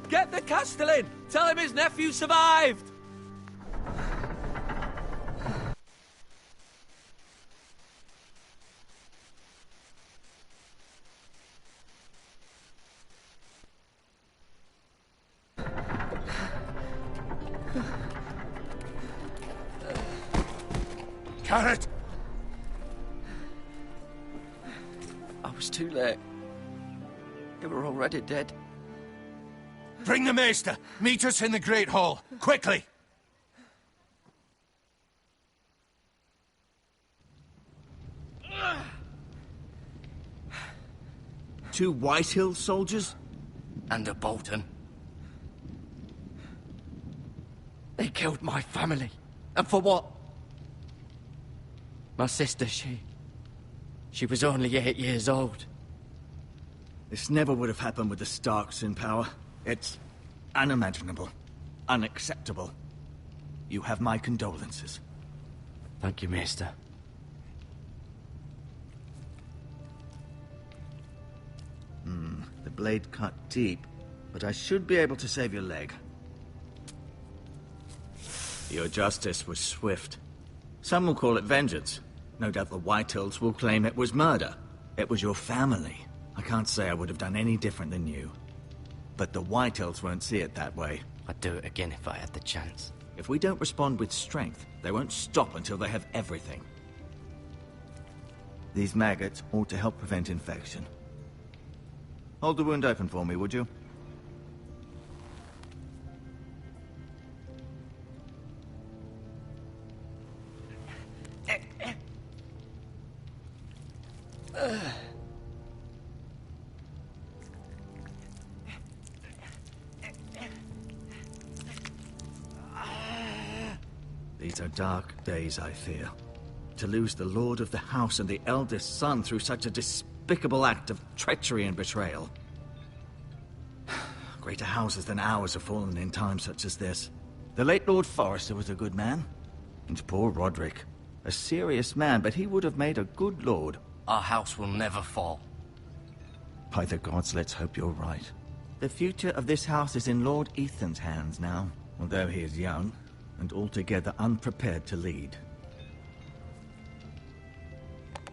Get the Castellan! Tell him his nephew survived! Carrot! I was too late. They were already dead. Bring the Maester! Meet us in the Great Hall, quickly! Two Whitehill soldiers? And a Bolton. They killed my family. And for what? My sister, she was only 8 years old. This never would have happened with the Starks in power. It's unimaginable. Unacceptable. You have my condolences. Thank you, Maester. The blade cut deep, but I should be able to save your leg. Your justice was swift. Some will call it vengeance. No doubt the Whitehills will claim it was murder. It was your family. I can't say I would have done any different than you. But the Whitehills won't see it that way. I'd do it again if I had the chance. If we don't respond with strength, they won't stop until they have everything. These maggots ought to help prevent infection. Hold the wound open for me, would you? These are dark days, I fear. To lose the lord of the house and the eldest son through such a despicable act of treachery and betrayal. Greater houses than ours have fallen in times such as this. The late Lord Forrester was a good man. And poor Roderick. A serious man, but he would have made a good lord. Our house will never fall. By the gods, let's hope you're right. The future of this house is in Lord Ethan's hands now, although he is young and altogether unprepared to lead.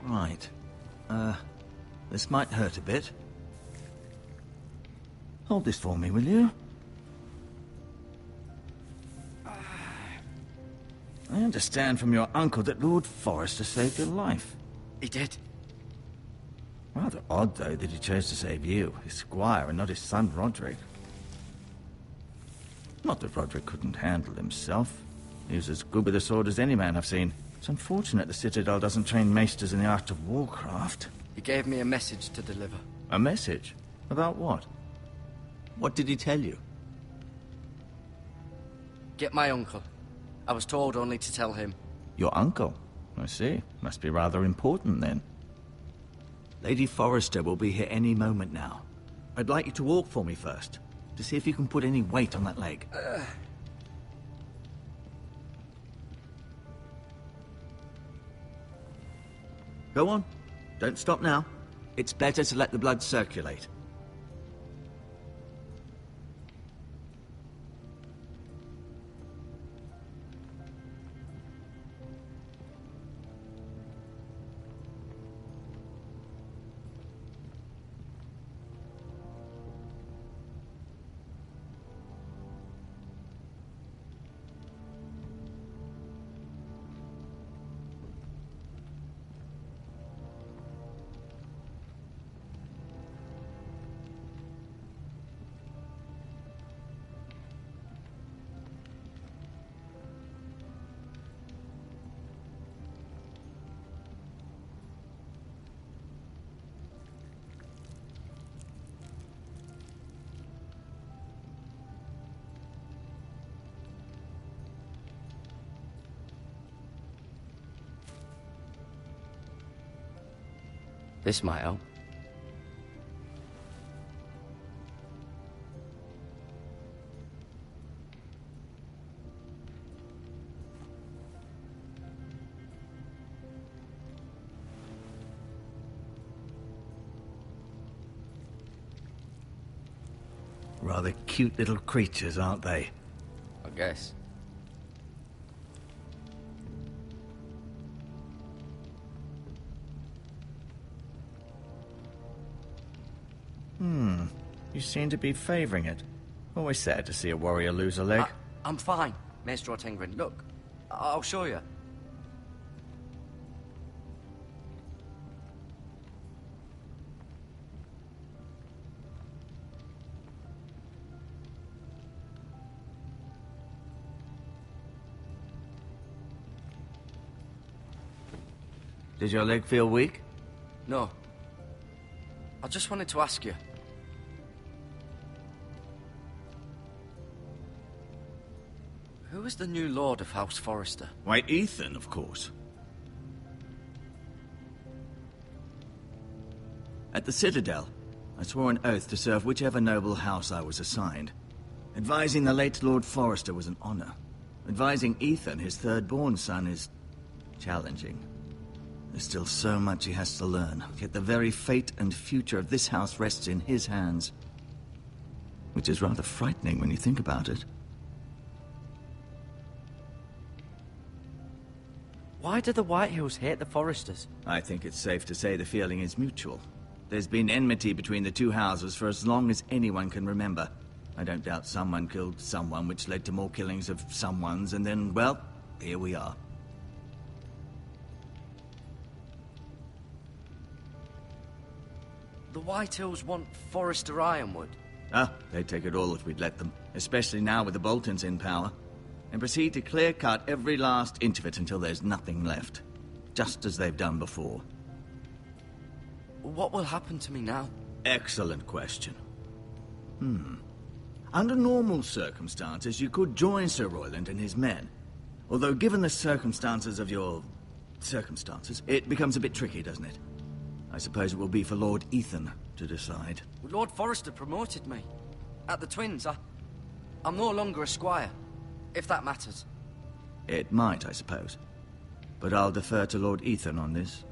Right. This might hurt a bit. Hold this for me, will you? I understand from your uncle that Lord Forrester saved your life. He did. Rather odd, though, that he chose to save you, his squire, and not his son Roderick. Not that Roderick couldn't handle himself. He was as good with a sword as any man I've seen. It's unfortunate the Citadel doesn't train maesters in the art of warcraft. He gave me a message to deliver. A message? About what? What did he tell you? Get my uncle. I was told only to tell him. Your uncle? I see. Must be rather important, then. Lady Forrester will be here any moment now. I'd like you to walk for me first, to see if you can put any weight on that leg. Go on. Don't stop now. It's better to let the blood circulate. This might help. Rather cute little creatures, aren't they? I guess. You seem to be favoring it. Always sad to see a warrior lose a leg. I'm fine, Maester Ortengren. Look, I'll show you. Does your leg feel weak? No. I just wanted to ask you. Who is the new Lord of House Forrester? Why, Ethan, of course. At the Citadel, I swore an oath to serve whichever noble house I was assigned. Advising the late Lord Forrester was an honor. Advising Ethan, his third-born son, is challenging. There's still so much he has to learn, yet the very fate and future of this house rests in his hands. Which is rather frightening when you think about it. Why do the Whitehills hate the Forresters? I think it's safe to say the feeling is mutual. There's been enmity between the two houses for as long as anyone can remember. I don't doubt someone killed someone, which led to more killings of someones, and then, well, here we are. The White Hills want Forrester Ironwood. Ah, they'd take it all if we'd let them. Especially now with the Boltons in power. And proceed to clear-cut every last inch of it until there's nothing left. Just as they've done before. What will happen to me now? Excellent question. Under normal circumstances, you could join Sir Royland and his men. Although given the circumstances of your... circumstances, it becomes a bit tricky, doesn't it? I suppose it will be for Lord Ethan to decide. Lord Forrester promoted me. At the Twins, I'm no longer a squire, if that matters. It might, I suppose. But I'll defer to Lord Ethan on this.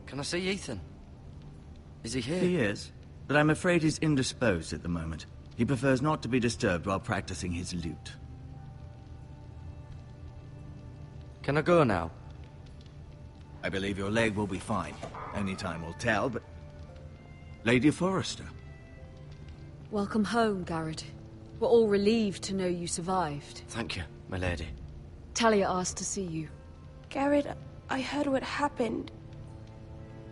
Can I see Ethan? Is he here? He is, but I'm afraid he's indisposed at the moment. He prefers not to be disturbed while practicing his lute. Can I go now? I believe your leg will be fine. Only time will tell, but... Lady Forrester. Welcome home, Garrett. We're all relieved to know you survived. Thank you, my lady. Talia asked to see you. Garrett, I heard what happened.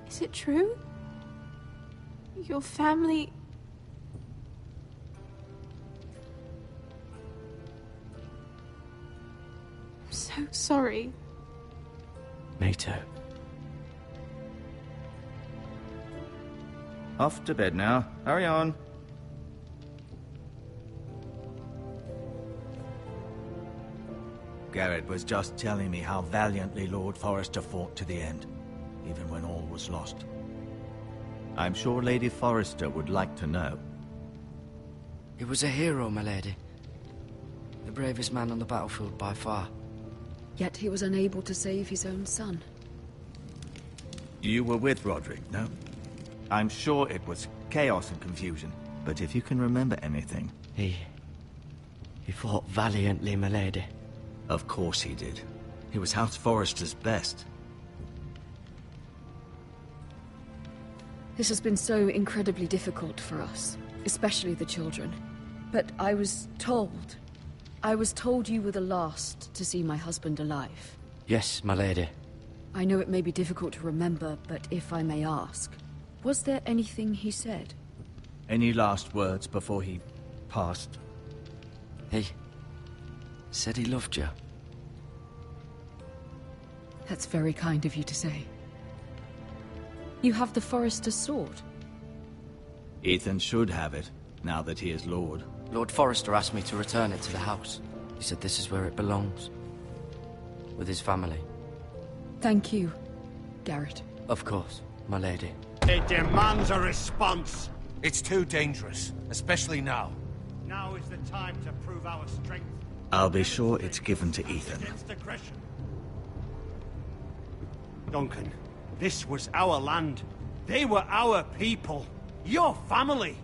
Is it true? Your family... I'm so sorry. Me too. Off to bed now. Hurry on. Garrett was just telling me how valiantly Lord Forrester fought to the end, even when all was lost. I'm sure Lady Forrester would like to know. He was a hero, my lady. The bravest man on the battlefield by far. Yet he was unable to save his own son. You were with Roderick, no? I'm sure it was chaos and confusion, but if you can remember anything... He fought valiantly, my lady. Of course he did. He was House Forrester's best. This has been so incredibly difficult for us, especially the children. But I was told you were the last to see my husband alive. Yes, my lady. I know it may be difficult to remember, but if I may ask, was there anything he said? Any last words before he passed? He said he loved you. That's very kind of you to say. You have the Forrester's sword. Ethan should have it, now that he is Lord. Lord Forrester asked me to return it to the house. He said this is where it belongs. With his family. Thank you, Garrett. Of course, my lady. It demands a response. It's too dangerous, especially now. Now is the time to prove our strength. I'll be sure it's given to Ethan. Against aggression. Duncan, this was our land. They were our people. Your family.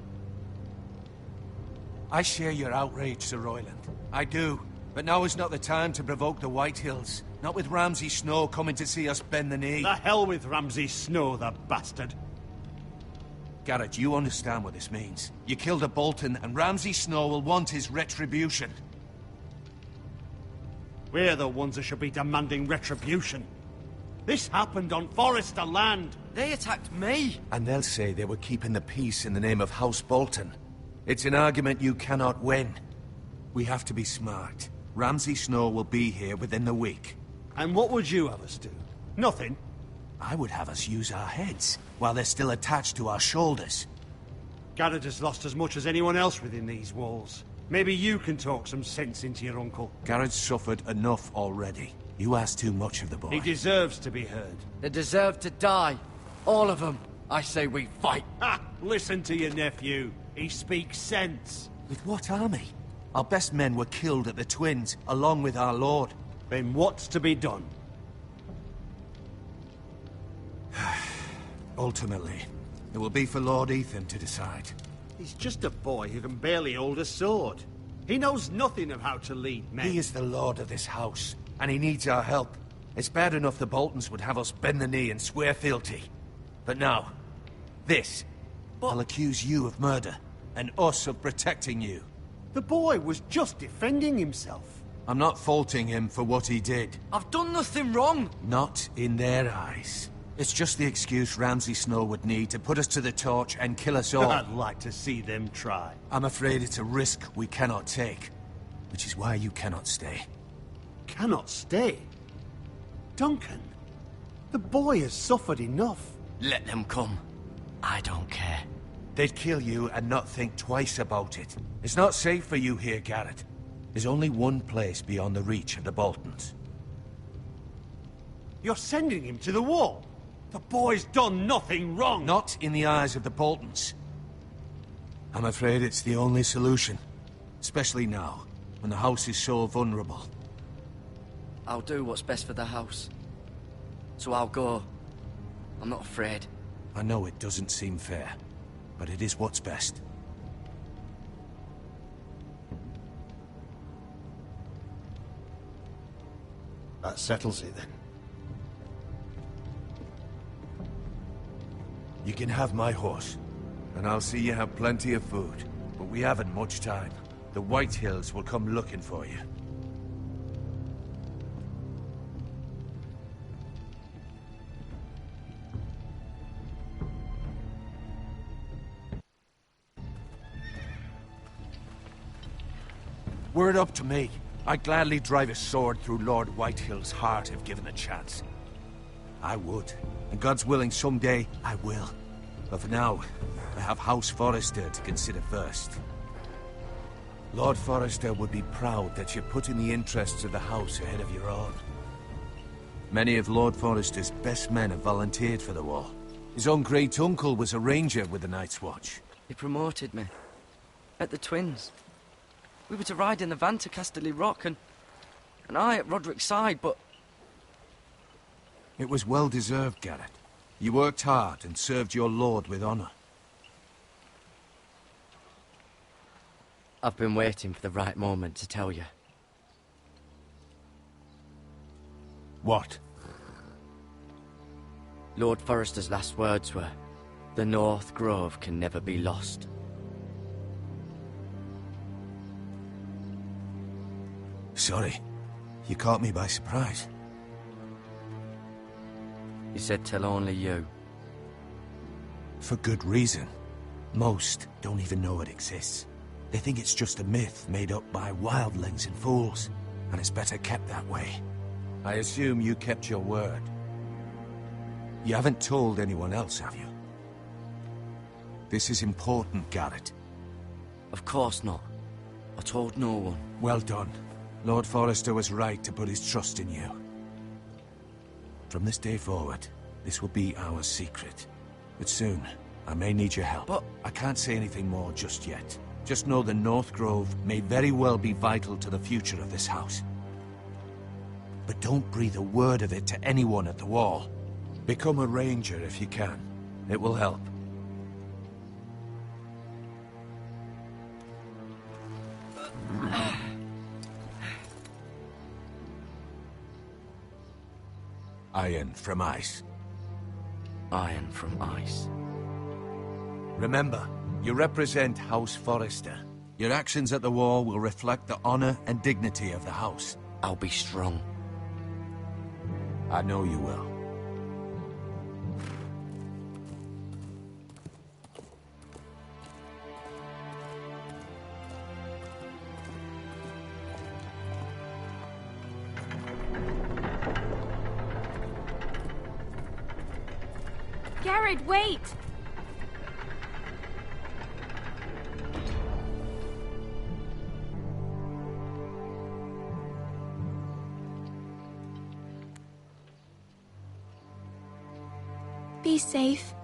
I share your outrage, Sir Royland. I do. But now is not the time to provoke the White Hills. Not with Ramsay Snow coming to see us bend the knee. The hell with Ramsay Snow, the bastard. Garrett, you understand what this means. You killed a Bolton, and Ramsay Snow will want his retribution. We're the ones that should be demanding retribution. This happened on Forrester land. They attacked me! And they'll say they were keeping the peace in the name of House Bolton. It's an argument you cannot win. We have to be smart. Ramsay Snow will be here within the week. And what would you have us do? Nothing. I would have us use our heads, while they're still attached to our shoulders. Garrett has lost as much as anyone else within these walls. Maybe you can talk some sense into your uncle. Garrett's suffered enough already. You ask too much of the boy. He deserves to be heard. They deserve to die. All of them. I say we fight. Ha! Listen to your nephew. He speaks sense. With what army? Our best men were killed at the Twins, along with our lord. Then what's to be done? Ultimately, it will be for Lord Ethan to decide. He's just a boy who can barely hold a sword. He knows nothing of how to lead men. He is the lord of this house, and he needs our help. It's bad enough the Boltons would have us bend the knee and swear fealty. But now, this. I'll accuse you of murder, and us of protecting you. The boy was just defending himself. I'm not faulting him for what he did. I've done nothing wrong. Not in their eyes. It's just the excuse Ramsay Snow would need to put us to the torch and kill us all. I'd like to see them try. I'm afraid it's a risk we cannot take, which is why you cannot stay. Cannot stay? Duncan, the boy has suffered enough. Let them come. I don't care. They'd kill you and not think twice about it. It's not safe for you here, Garrett. There's only one place beyond the reach of the Boltons. You're sending him to the wall. The boy's done nothing wrong. Not in the eyes of the Boltons. I'm afraid it's the only solution. Especially now, when the house is so vulnerable. I'll do what's best for the house. So I'll go. I'm not afraid. I know it doesn't seem fair, but it is what's best. That settles it then. You can have my horse, and I'll see you have plenty of food. But we haven't much time. The White Hills will come looking for you. Were it up to me, I'd gladly drive a sword through Lord Whitehill's heart if given the chance. I would. And God's willing, someday, I will. But for now, I have House Forrester to consider first. Lord Forrester would be proud that you're putting the interests of the house ahead of your own. Many of Lord Forrester's best men have volunteered for the war. His own great-uncle was a ranger with the Night's Watch. He promoted me. At the Twins. We were to ride in the van to Casterly Rock, and I at Roderick's side, but... It was well-deserved, Garrett. You worked hard and served your lord with honor. I've been waiting for the right moment to tell you. What? Lord Forrester's last words were, "The North Grove can never be lost." Sorry. You caught me by surprise. He said tell only you. For good reason. Most don't even know it exists. They think it's just a myth made up by wildlings and fools, and it's better kept that way. I assume you kept your word. You haven't told anyone else, have you? This is important, Garrett. Of course not. I told no one. Well done. Lord Forrester was right to put his trust in you. From this day forward, this will be our secret. But soon, I may need your help. But... I can't say anything more just yet. Just know the North Grove may very well be vital to the future of this house. But don't breathe a word of it to anyone at the Wall. Become a ranger if you can. It will help. Iron from ice. Iron from ice. Remember, you represent House Forrester. Your actions at the war will reflect the honor and dignity of the house. I'll be strong. I know you will. Garrett, wait! Be safe.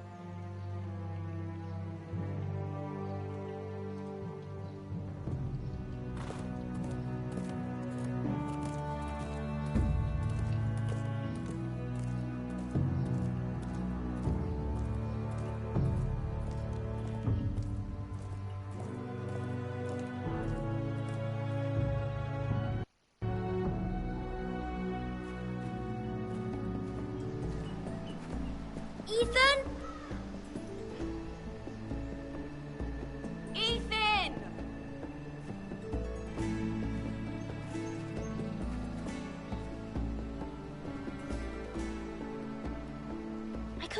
Ethan? Ethan!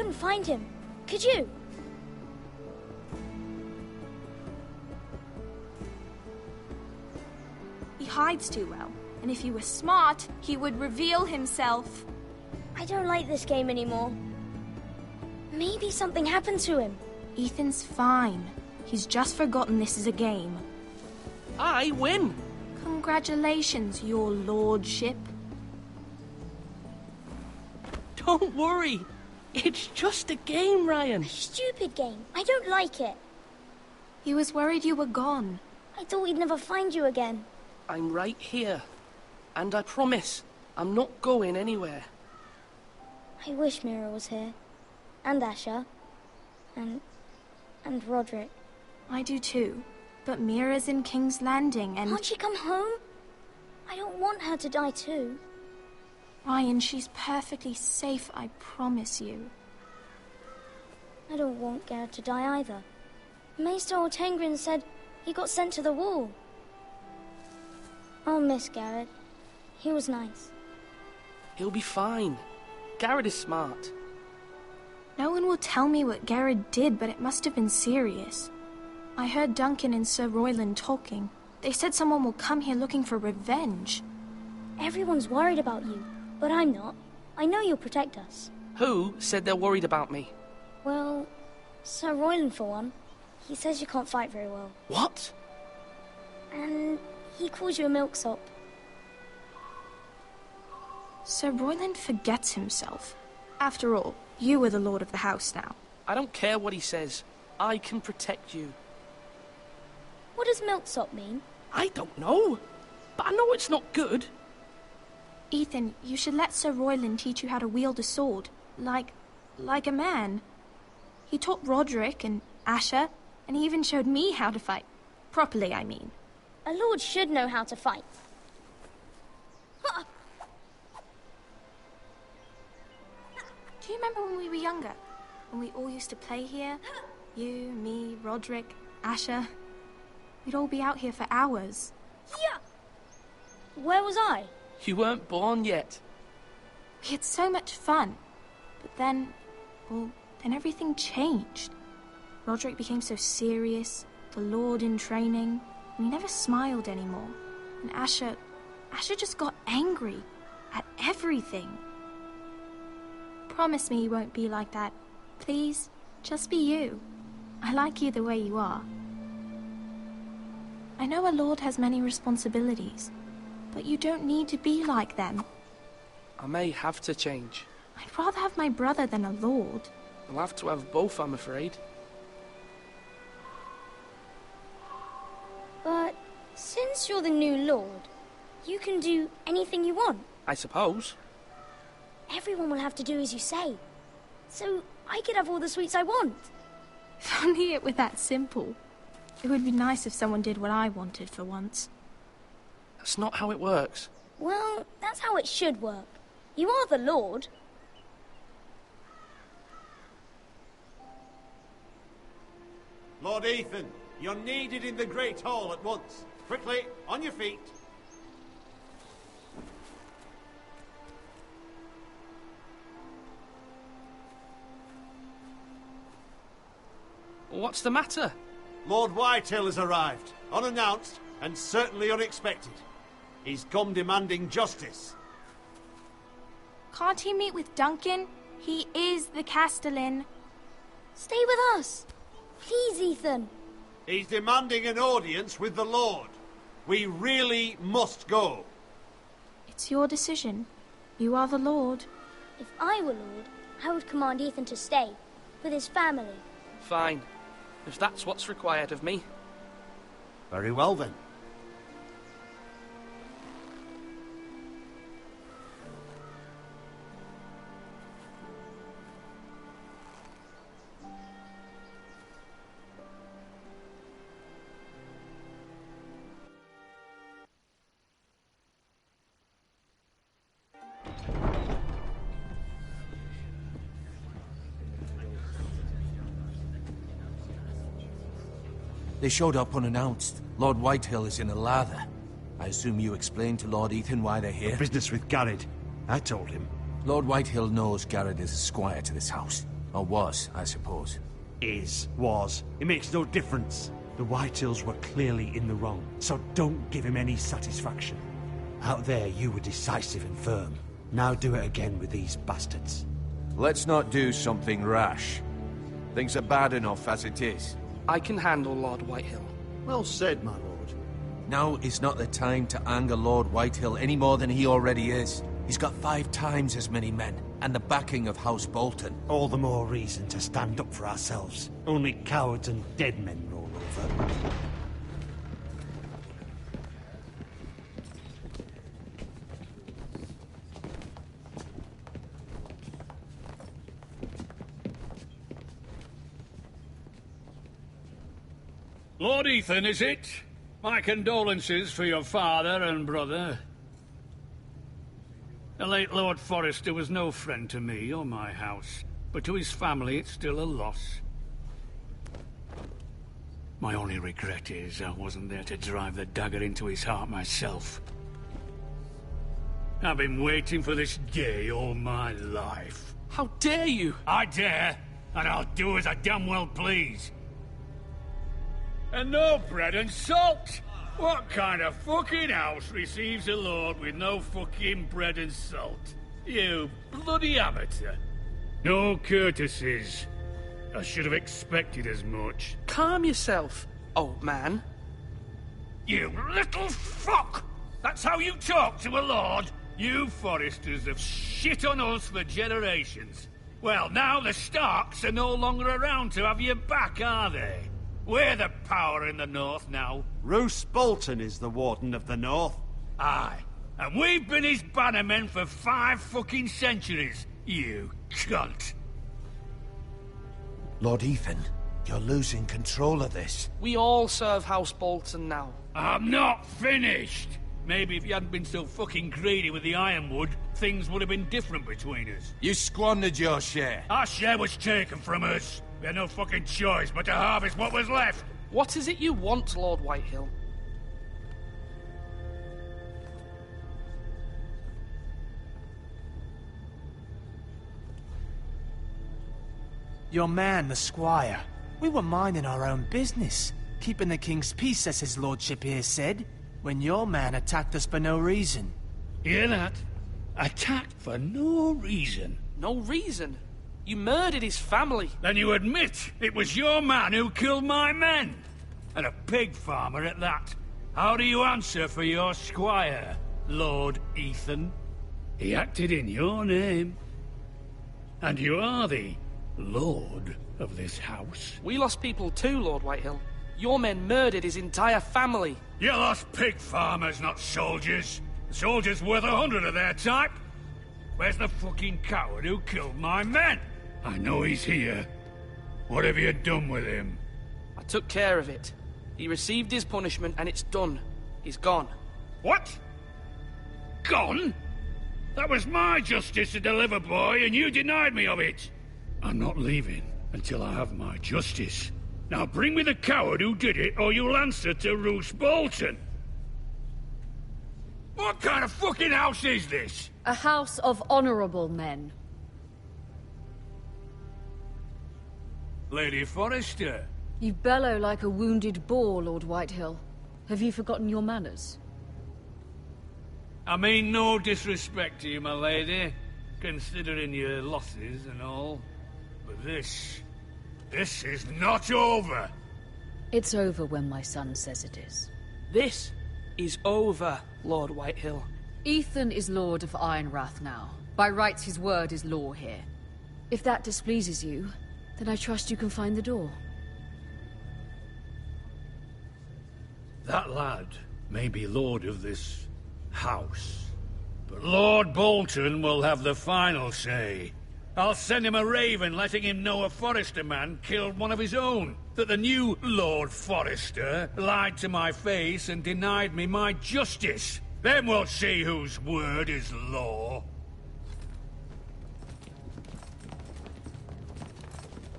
couldn't find him. Could you? He hides too well, and if he were smart, he would reveal himself. I don't like this game anymore. Maybe something happened to him. Ethan's fine. He's just forgotten this is a game. I win! Congratulations, your lordship. Don't worry. It's just a game, Ryan. Stupid game. I don't like it. He was worried you were gone. I thought we'd never find you again. I'm right here. And I promise, I'm not going anywhere. I wish Mira was here. And Asher. And Roderick. I do too. But Mira's in King's Landing and... Can't she come home? I don't want her to die too. Ryan, she's perfectly safe, I promise you. I don't want Garrett to die either. Maester Ortengrin said he got sent to the wall. I'll miss Garrett. He was nice. He'll be fine. Garrett is smart. No one will tell me what Garrett did, but it must have been serious. I heard Duncan and Sir Royland talking. They said someone will come here looking for revenge. Everyone's worried about you, but I'm not. I know you'll protect us. Who said they're worried about me? Well, Sir Royland for one. He says you can't fight very well. What? And he calls you a milksop. Sir Royland forgets himself. After all, you are the lord of the house now. I don't care what he says. I can protect you. What does milksop mean? I don't know. But I know it's not good. Ethan, you should let Sir Royland teach you how to wield a sword. Like a man. He taught Roderick and Asher, and he even showed me how to fight. Properly, I mean. A lord should know how to fight. Do you remember when we were younger? When we all used to play here? You, me, Roderick, Asher. We'd all be out here for hours. Yeah. Where was I? You weren't born yet. We had so much fun. But then everything changed. Roderick became so serious, the Lord in training, and he never smiled anymore. And Asher just got angry at everything. Promise me you won't be like that. Please, just be you. I like you the way you are. I know a lord has many responsibilities, but you don't need to be like them. I may have to change. I'd rather have my brother than a lord. I'll have to have both, I'm afraid. But since you're the new lord, you can do anything you want. I suppose. Everyone will have to do as you say. So I could have all the sweets I want. If only it were that simple. It would be nice if someone did what I wanted for once. That's not how it works. Well, that's how it should work. You are the lord. Lord Ethan, you're needed in the Great Hall at once. Quickly, on your feet. What's the matter? Lord Whitehill has arrived, unannounced and certainly unexpected. He's come demanding justice. Can't he meet with Duncan? He is the Castellan. Stay with us. Please, Ethan. He's demanding an audience with the Lord. We really must go. It's your decision. You are the Lord. If I were lord, I would command Ethan to stay, with his family. Fine. If that's what's required of me. Very well then. They showed up unannounced. Lord Whitehill is in a lather. I assume you explained to Lord Ethan why they're here? Business with Garrett. I told him. Lord Whitehill knows Garrett is a squire to this house. Or was, I suppose. Was. It makes no difference. The Whitehills were clearly in the wrong, so don't give him any satisfaction. Out there, you were decisive and firm. Now do it again with these bastards. Let's not do something rash. Things are bad enough as it is. I can handle Lord Whitehill. Well said, my lord. Now is not the time to anger Lord Whitehill any more than he already is. He's got 5 times as many men, and the backing of House Bolton. All the more reason to stand up for ourselves. Only cowards and dead men roll over. Lord Ethan, is it? My condolences for your father and brother. The late Lord Forrester was no friend to me or my house, but to his family it's still a loss. My only regret is I wasn't there to drive the dagger into his heart myself. I've been waiting for this day all my life. How dare you? I dare, and I'll do as I damn well please. And no bread and salt! What kind of fucking house receives a lord with no fucking bread and salt? You bloody amateur. No courtesies. I should have expected as much. Calm yourself, old man. You little fuck! That's how you talk to a lord? You Forresters have shit on us for generations. Well, now the Starks are no longer around to have your back, are they? We're the power in the north now. Roose Bolton is the Warden of the North. Aye. And we've been his bannermen for 5 fucking centuries, you cunt. Lord Ethan, you're losing control of this. We all serve House Bolton now. I'm not finished! Maybe if you hadn't been so fucking greedy with the ironwood, things would have been different between us. You squandered your share. Our share was taken from us. We had no fucking choice but to harvest what was left. What is it you want, Lord Whitehill? Your man, the squire. We were minding our own business, keeping the king's peace, as his lordship here said, when your man attacked us for no reason. Hear that? Attacked for no reason. No reason? You murdered his family. Then you admit it was your man who killed my men. And a pig farmer at that. How do you answer for your squire, Lord Ethan? He acted in your name. And you are the lord of this house. We lost people too, Lord Whitehill. Your men murdered his entire family. You lost pig farmers, not soldiers. The soldiers worth 100 of their type. Where's the fucking coward who killed my men? I know he's here. What have you done with him? I took care of it. He received his punishment and it's done. He's gone. What? Gone? That was my justice to deliver, boy, and you denied me of it. I'm not leaving until I have my justice. Now bring me the coward who did it, or you'll answer to Roose Bolton. What kind of fucking house is this? A house of honorable men. Lady Forrester. You bellow like a wounded boar, Lord Whitehill. Have you forgotten your manners? I mean no disrespect to you, my lady, considering your losses and all. But this is not over. It's over when my son says it is. This is over, Lord Whitehill. Ethan is Lord of Ironrath now. By rights, his word is law here. If that displeases you, then I trust you can find the door. That lad may be lord of this house, but Lord Bolton will have the final say. I'll send him a raven letting him know a Forrester man killed one of his own. That the new Lord Forrester lied to my face and denied me my justice. Then we'll see whose word is law.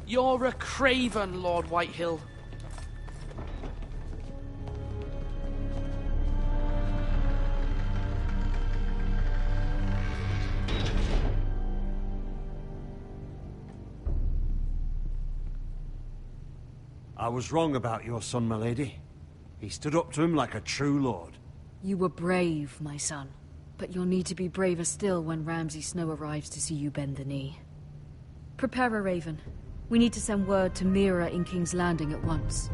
You're a craven, Lord Whitehill. I was wrong about your son, my lady. He stood up to him like a true lord. You were brave, my son. But you'll need to be braver still when Ramsay Snow arrives to see you bend the knee. Prepare a raven. We need to send word to Mira in King's Landing at once.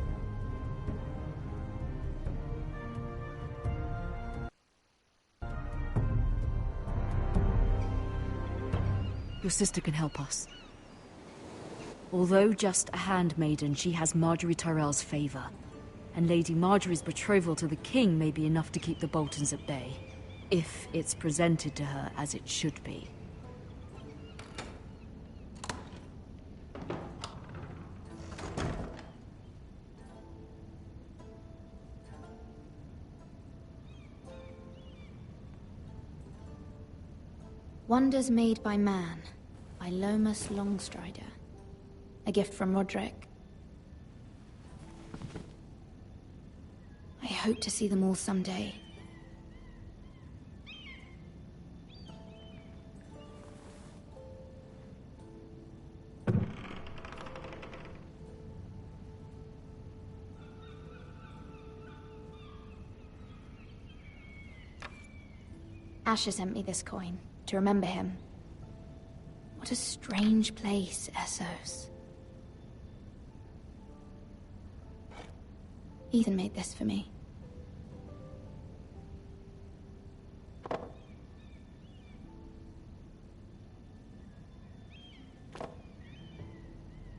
Your sister can help us. Although just a handmaiden, she has Marjorie Tyrell's favor. And Lady Marjorie's betrothal to the king may be enough to keep the Boltons at bay. If it's presented to her as it should be. Wonders Made by Man, by Lomas Longstrider. A gift from Roderick. I hope to see them all someday. Asher sent me this coin, to remember him. What a strange place, Essos. Ethan made this for me.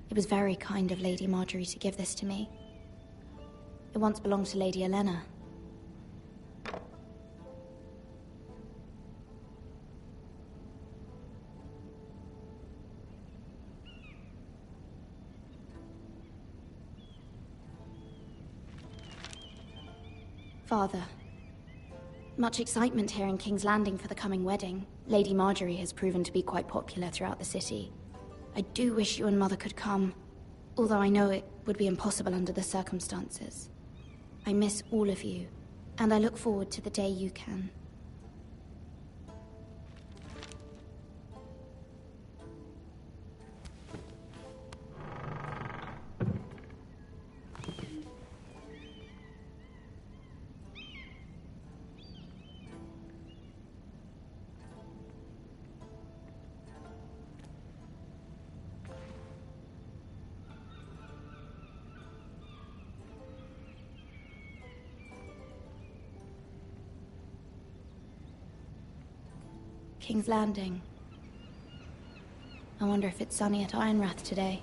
It was very kind of Lady Marjorie to give this to me. It once belonged to Lady Elena. Father. Much excitement here in King's Landing for the coming wedding. Lady Marjorie has proven to be quite popular throughout the city. I do wish you and Mother could come, although I know it would be impossible under the circumstances. I miss all of you, and I look forward to the day you can. King's Landing. I wonder if it's sunny at Ironrath today.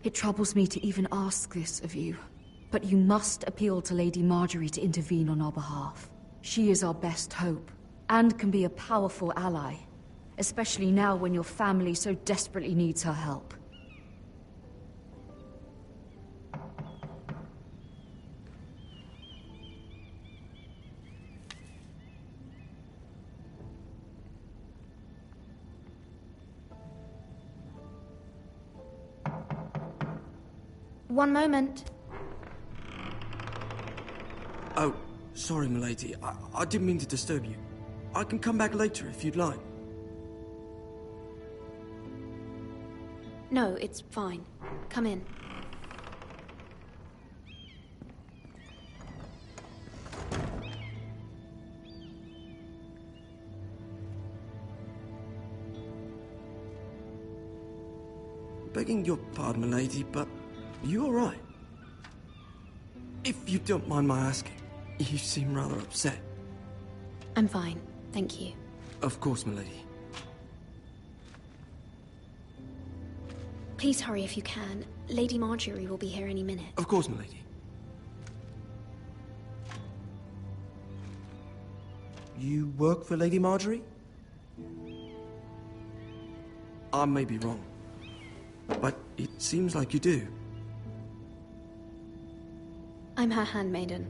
It troubles me to even ask this of you, but you must appeal to Lady Marjorie to intervene on our behalf. She is our best hope, and can be a powerful ally. Especially now when your family so desperately needs her help. One moment. Oh, sorry, milady. I didn't mean to disturb you. I can come back later if you'd like. No, it's fine. Come in. Begging your pardon, milady, but are you all right? If you don't mind my asking, you seem rather upset. I'm fine, thank you. Of course, milady. Please hurry if you can. Lady Marjorie will be here any minute. Of course, milady. You work for Lady Marjorie? I may be wrong, but it seems like you do. I'm her handmaiden.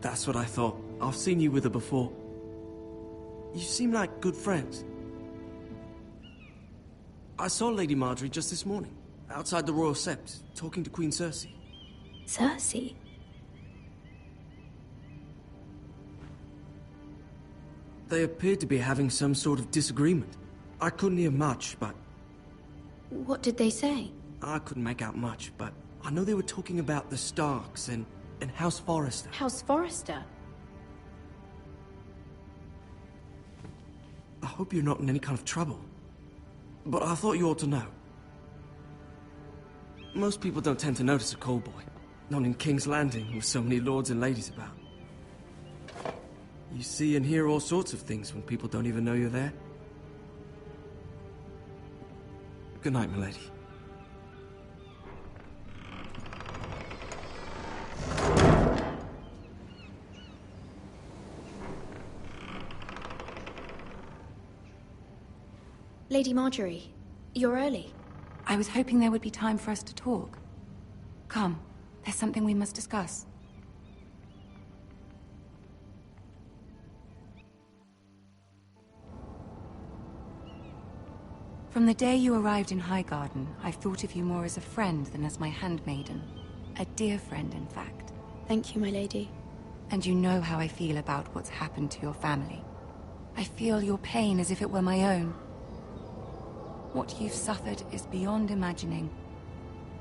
That's what I thought. I've seen you with her before. You seem like good friends. I saw Lady Marjorie just this morning, outside the Royal Sept, talking to Queen Cersei. Cersei? They appeared to be having some sort of disagreement. I couldn't hear much, but... What did they say? I couldn't make out much, but I know they were talking about the Starks and House Forrester. House Forrester? I hope you're not in any kind of trouble. But I thought you ought to know. Most people don't tend to notice a call boy. Not in King's Landing, with so many lords and ladies about. You see and hear all sorts of things when people don't even know you're there. Good night, milady. Lady Marjorie, you're early. I was hoping there would be time for us to talk. Come, there's something we must discuss. From the day you arrived in Highgarden, I've thought of you more as a friend than as my handmaiden. A dear friend, in fact. Thank you, my lady. And you know how I feel about what's happened to your family. I feel your pain as if it were my own. What you've suffered is beyond imagining.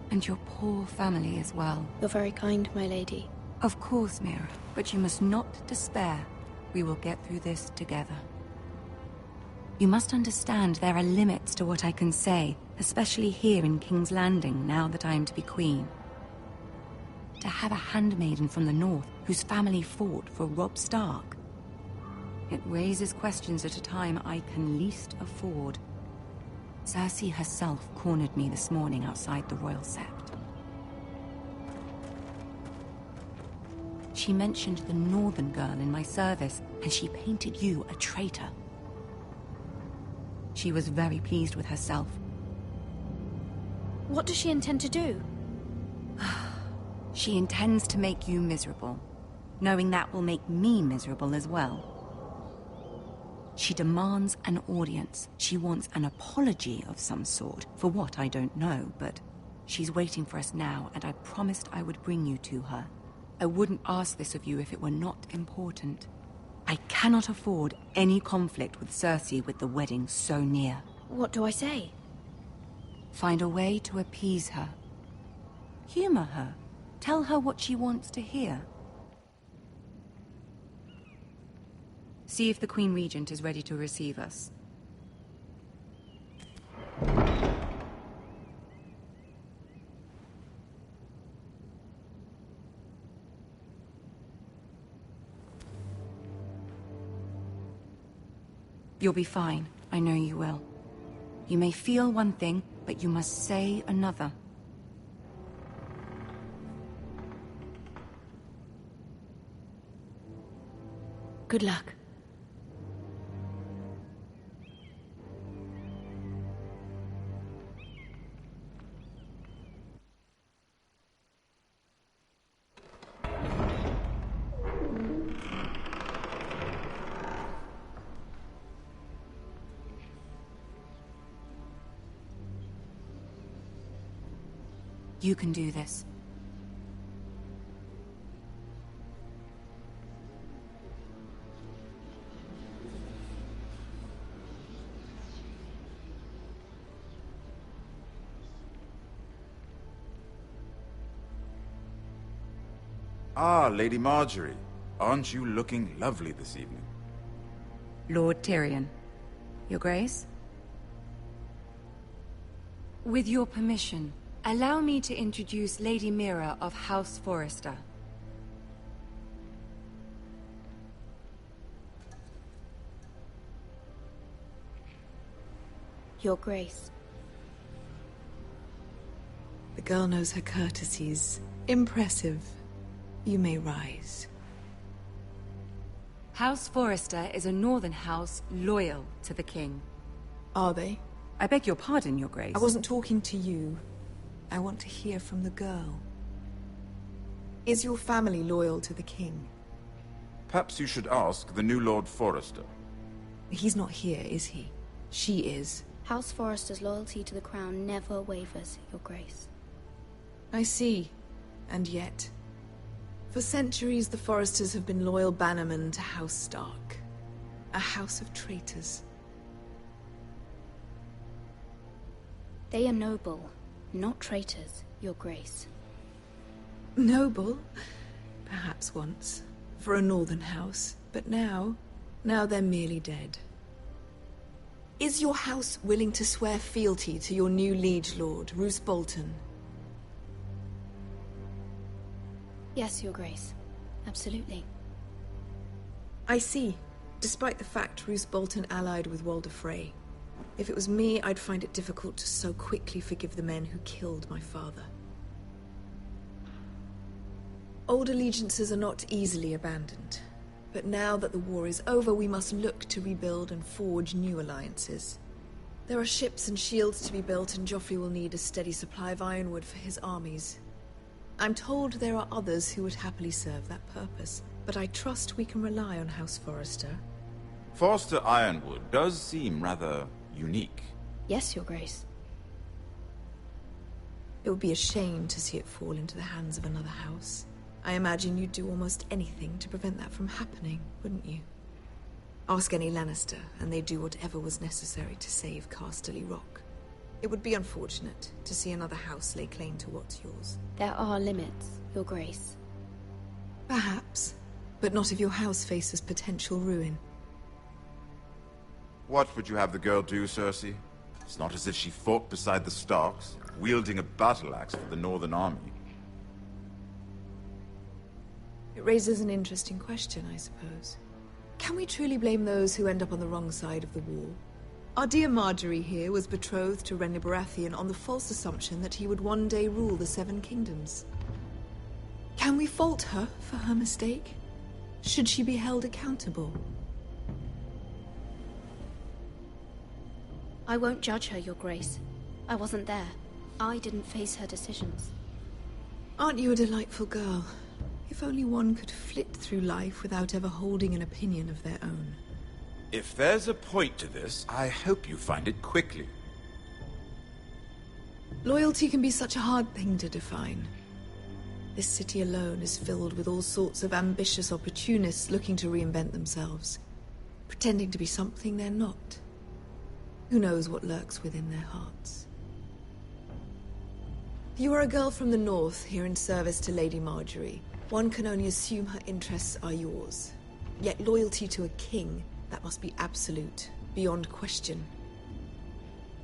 And your poor family as well. You're very kind, my lady. Of course, Mira, but you must not despair. We will get through this together. You must understand there are limits to what I can say, especially here in King's Landing, now that I am to be queen. To have a handmaiden from the north whose family fought for Robb Stark. It raises questions at a time I can least afford. Cersei herself cornered me this morning outside the Royal Sept. She mentioned the Northern girl in my service, and she painted you a traitor. She was very pleased with herself. What does she intend to do? She intends to make you miserable, knowing that will make me miserable as well. She demands an audience. She wants an apology of some sort. For what, I don't know, but she's waiting for us now, and I promised I would bring you to her. I wouldn't ask this of you if it were not important. I cannot afford any conflict with Cersei with the wedding so near. What do I say? Find a way to appease her. Humor her. Tell her what she wants to hear. See if the Queen Regent is ready to receive us. You'll be fine. I know you will. You may feel one thing, but you must say another. Good luck. You can do this. Ah, Lady Marjorie. Aren't you looking lovely this evening? Lord Tyrion. Your Grace? With your permission, allow me to introduce Lady Mira of House Forrester. Your Grace. The girl knows her courtesies. Impressive. You may rise. House Forrester is a northern house loyal to the king. Are they? I beg your pardon, Your Grace. I wasn't talking to you. I want to hear from the girl. Is your family loyal to the king? Perhaps you should ask the new Lord Forrester. He's not here, is he? She is. House Forrester's loyalty to the crown never wavers, Your Grace. I see. And yet... For centuries, the Forresters have been loyal bannermen to House Stark. A house of traitors. They are noble, not traitors, Your Grace. Noble? Perhaps once. For a northern house. But now they're merely dead. Is your house willing to swear fealty to your new liege lord, Roose Bolton? Yes, Your Grace. Absolutely. I see. Despite the fact Roose Bolton allied with Walder Frey. If it was me, I'd find it difficult to so quickly forgive the men who killed my father. Old allegiances are not easily abandoned. But now that the war is over, we must look to rebuild and forge new alliances. There are ships and shields to be built, and Joffrey will need a steady supply of ironwood for his armies. I'm told there are others who would happily serve that purpose, but I trust we can rely on House Forrester. Forrester Ironwood does seem rather unique. Yes, Your Grace. It would be a shame to see it fall into the hands of another house. I imagine you'd do almost anything to prevent that from happening, wouldn't you? Ask any Lannister, and they'd do whatever was necessary to save Casterly Rock. It would be unfortunate to see another house lay claim to what's yours. There are limits, Your Grace. Perhaps, but not if your house faces potential ruin. What would you have the girl do, Cersei? It's not as if she fought beside the Starks, wielding a battle axe for the Northern Army. It raises an interesting question, I suppose. Can we truly blame those who end up on the wrong side of the wall? Our dear Marjorie here was betrothed to Renly Baratheon on the false assumption that he would one day rule the Seven Kingdoms. Can we fault her for her mistake? Should she be held accountable? I won't judge her, Your Grace. I wasn't there. I didn't face her decisions. Aren't you a delightful girl? If only one could flit through life without ever holding an opinion of their own. If there's a point to this, I hope you find it quickly. Loyalty can be such a hard thing to define. This city alone is filled with all sorts of ambitious opportunists looking to reinvent themselves, pretending to be something they're not. Who knows what lurks within their hearts? You are a girl from the north, here in service to Lady Marjorie. One can only assume her interests are yours. Yet loyalty to a king, that must be absolute, beyond question.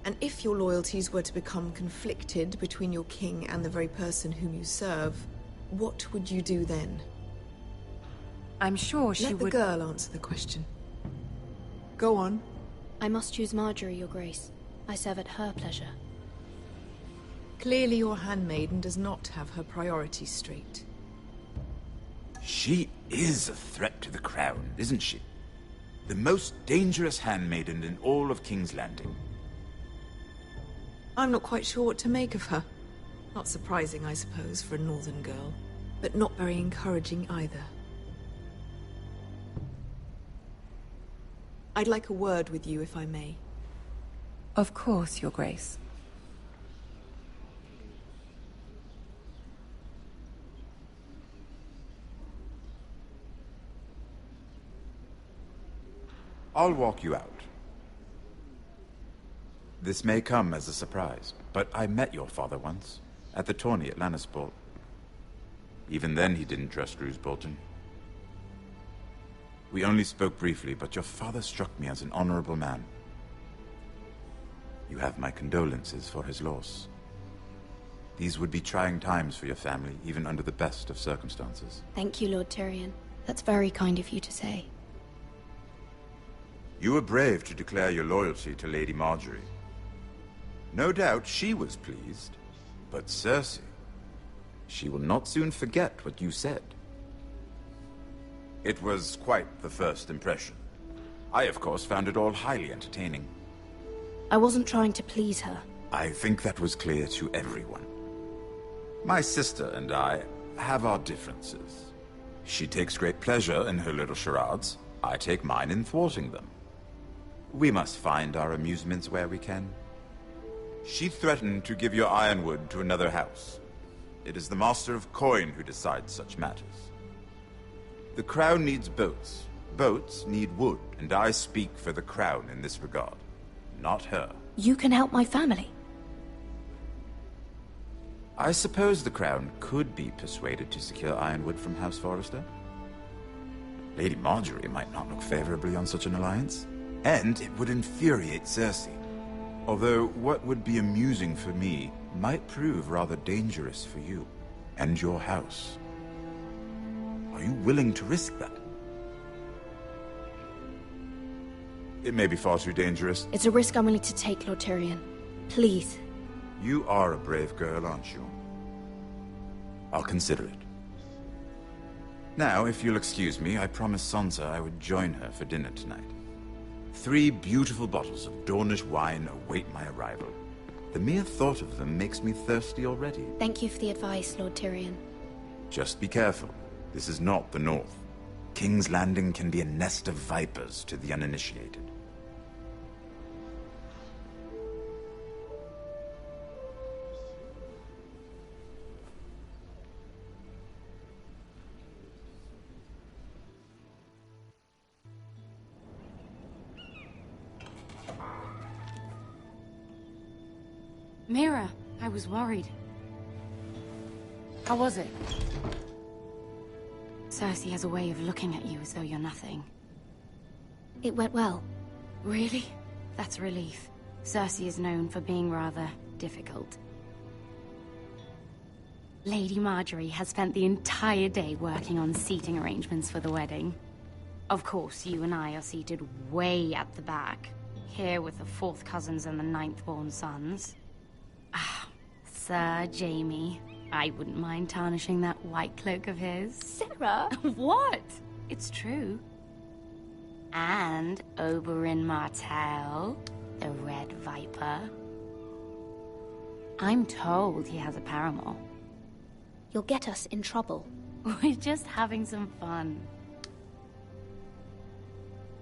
And if your loyalties were to become conflicted between your king and the very person whom you serve, what would you do then? I'm sure she would... Let the girl answer the question. Go on. I must choose Marjorie, Your Grace. I serve at her pleasure. Clearly your handmaiden does not have her priorities straight. She is a threat to the crown, isn't she? The most dangerous handmaiden in all of King's Landing. I'm not quite sure what to make of her. Not surprising, I suppose, for a northern girl, but not very encouraging either. I'd like a word with you, if I may. Of course, Your Grace. I'll walk you out. This may come as a surprise, but I met your father once, at the tourney at Lannisport. Even then he didn't trust Roose Bolton. We only spoke briefly, but your father struck me as an honorable man. You have my condolences for his loss. These would be trying times for your family, even under the best of circumstances. Thank you, Lord Tyrion. That's very kind of you to say. You were brave to declare your loyalty to Lady Marjorie. No doubt she was pleased, but Cersei, she will not soon forget what you said. It was quite the first impression. I, of course, found it all highly entertaining. I wasn't trying to please her. I think that was clear to everyone. My sister and I have our differences. She takes great pleasure in her little charades. I take mine in thwarting them. We must find our amusements where we can. She threatened to give your ironwood to another house. It is the Master of Coin who decides such matters. The crown needs boats, Boats need wood, and I speak for the crown in this regard, not her. You can help my family. I suppose the crown could be persuaded to secure Ironwood from House Forrester. Lady Marjorie might not look favorably on such an alliance, and it would infuriate Cersei. Although what would be amusing for me might prove rather dangerous for you and your house. Are you willing to risk that? It may be far too dangerous. It's a risk I'm willing to take, Lord Tyrion. Please. You are a brave girl, aren't you? I'll consider it. Now, if you'll excuse me, I promised Sansa I would join her for dinner tonight. 3 beautiful bottles of Dornish wine await my arrival. The mere thought of them makes me thirsty already. Thank you for the advice, Lord Tyrion. Just be careful. This is not the North. King's Landing can be a nest of vipers to the uninitiated. Mira, I was worried. How was it? Cersei has a way of looking at you as though you're nothing. It went well. Really? That's a relief. Cersei is known for being rather difficult. Lady Marjorie has spent the entire day working on seating arrangements for the wedding. Of course, you and I are seated way at the back, here with the 4th cousins and the 9th-born sons. Ah, Sir Jaime. I wouldn't mind tarnishing that white cloak of his. Sarah? What? It's true. And Oberyn Martell, the Red Viper. I'm told he has a paramour. You'll get us in trouble. We're just having some fun.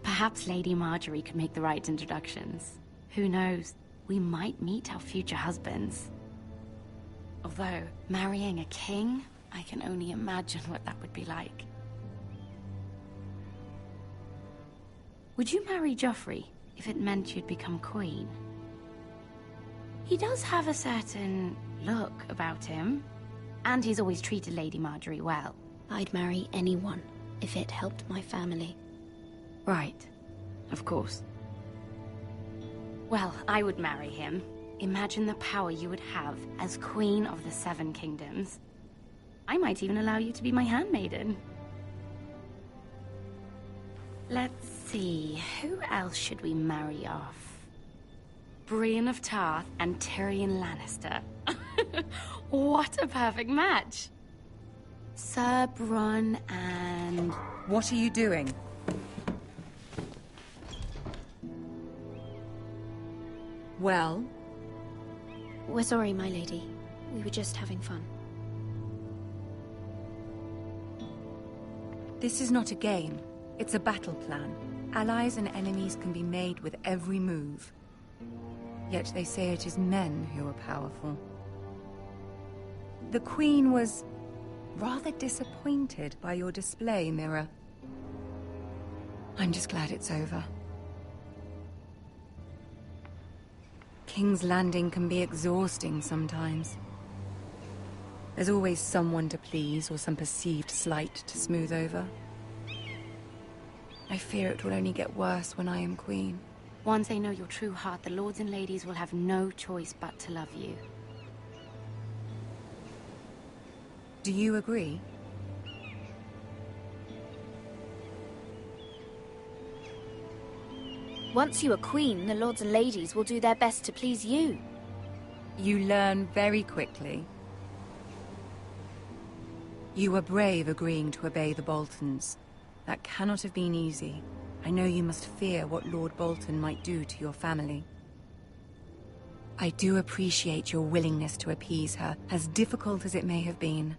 Perhaps Lady Marjorie could make the right introductions. Who knows? We might meet our future husbands. Although, marrying a king, I can only imagine what that would be like. Would you marry Joffrey if it meant you'd become queen? He does have a certain look about him, and he's always treated Lady Marjorie well. I'd marry anyone if it helped my family. Right. Of course. Well, I would marry him. Imagine the power you would have as Queen of the 7 Kingdoms. I might even allow you to be my handmaiden. Let's see, who else should we marry off? Brienne of Tarth and Tyrion Lannister. What a perfect match! Sir Bronn and... What are you doing? Well? We're sorry, my lady. We were just having fun. This is not a game. It's a battle plan. Allies and enemies can be made with every move. Yet they say it is men who are powerful. The Queen was rather disappointed by your display, Mira. I'm just glad it's over. King's Landing can be exhausting sometimes. There's always someone to please or some perceived slight to smooth over. I fear it will only get worse when I am queen. Once they know your true heart, the lords and ladies will have no choice but to love you. Do you agree? Once you are queen, the lords and ladies will do their best to please you. You learn very quickly. You were brave agreeing to obey the Boltons. That cannot have been easy. I know you must fear what Lord Bolton might do to your family. I do appreciate your willingness to appease her, as difficult as it may have been.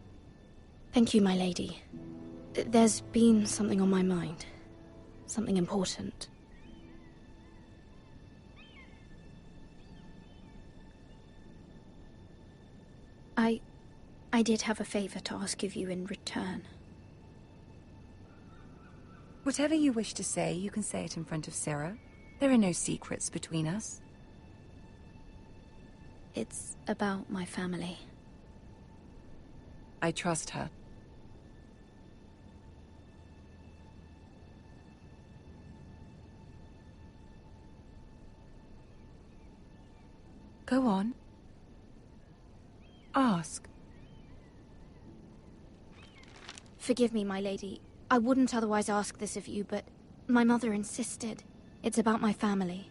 Thank you, my lady. There's been something on my mind. Something important. I did have a favor to ask of you in return. Whatever you wish to say, you can say it in front of Sarah. There are no secrets between us. It's about my family. I trust her. Go on. Ask. Forgive me, my lady. I wouldn't otherwise ask this of you, but my mother insisted. It's about my family.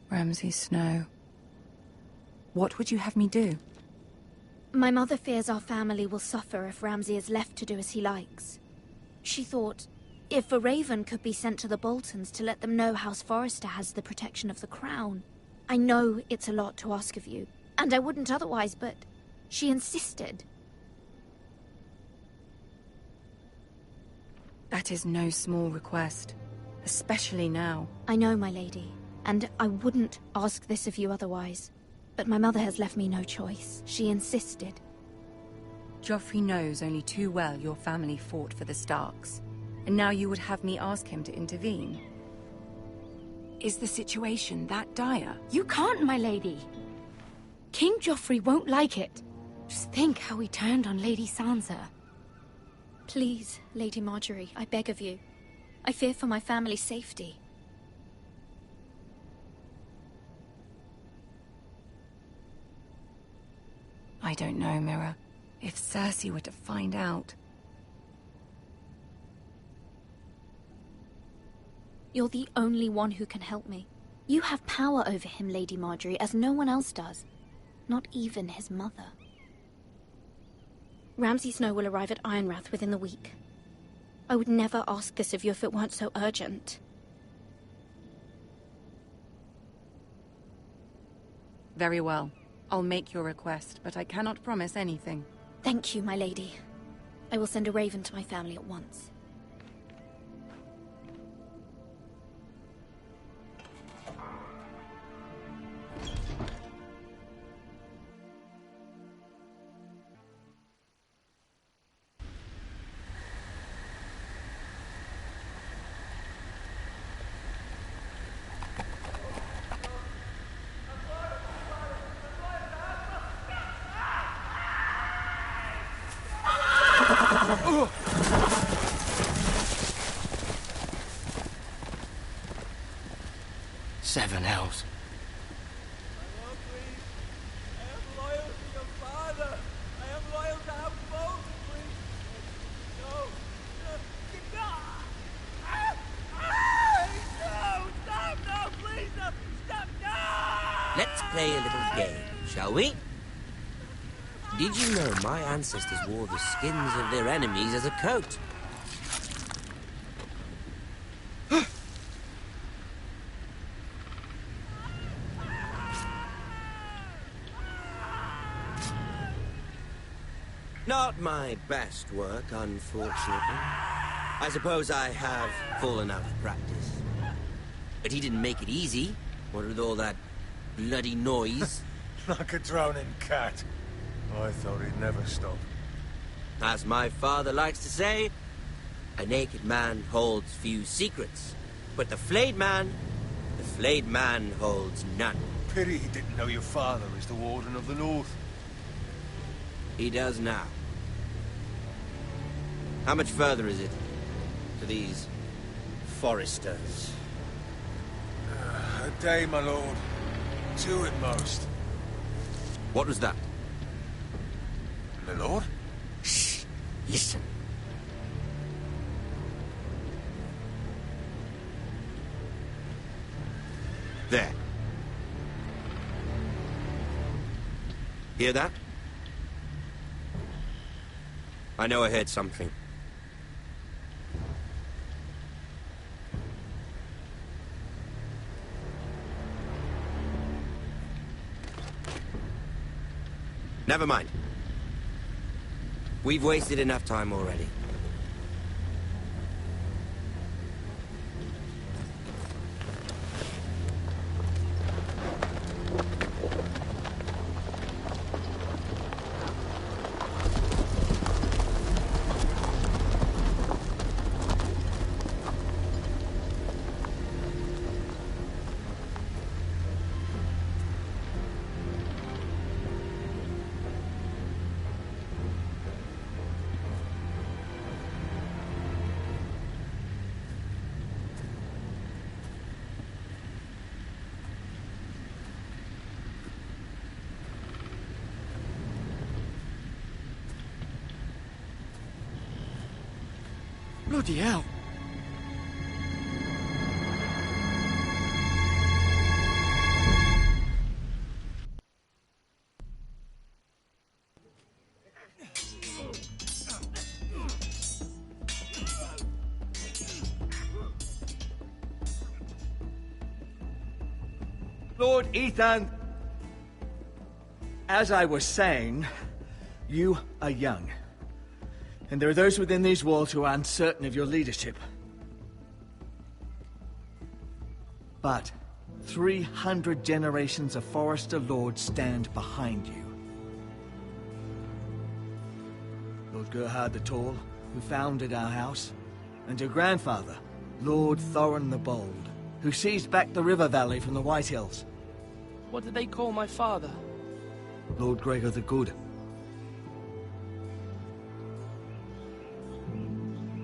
Ramsay Snow. What would you have me do? My mother fears our family will suffer if Ramsay is left to do as he likes. She thought, if a raven could be sent to the Boltons to let them know House Forrester has the protection of the crown. I know it's a lot to ask of you, and I wouldn't otherwise, but she insisted. That is no small request, especially now. I know, my lady, and I wouldn't ask this of you otherwise. But my mother has left me no choice. She insisted. Joffrey knows only too well your family fought for the Starks, and now you would have me ask him to intervene. Is the situation that dire? You can't, my lady. King Joffrey won't like it. Just think how he turned on Lady Sansa. Please, Lady Marjorie, I beg of you. I fear for my family's safety. I don't know, Mira. If Cersei were to find out... You're the only one who can help me. You have power over him, Lady Marjorie, as no one else does. Not even his mother. Ramsay Snow will arrive at Ironrath within the week. I would never ask this of you if it weren't so urgent. Very well. I'll make your request, but I cannot promise anything. Thank you, my lady. I will send a raven to my family at once. Seven hells. Let's play a little game, shall we? Did you know my ancestors wore the skins of their enemies as a coat? Not my best work, unfortunately. I suppose I have fallen out of practice. But he didn't make it easy, what with all that bloody noise. Like a drowning cat. I thought he'd never stop. As my father likes to say, a naked man holds few secrets. But the flayed man holds none. Pity he didn't know your father is the Warden of the North. He does now. How much further is it to these Forresters? A day, my lord. 2 at most. What was that? My lord? Shh! Listen. There. Hear that? I know I heard something. Never mind. We've wasted enough time already. Bloody hell. Lord Ethan, as I was saying, you are young. And there are those within these walls who are uncertain of your leadership. But 300 generations of Forrester Lords stand behind you. Lord Gerhard the Tall, who founded our house, and your grandfather, Lord Thorin the Bold, who seized back the river valley from the White Hills. What did they call my father? Lord Gregor the Good.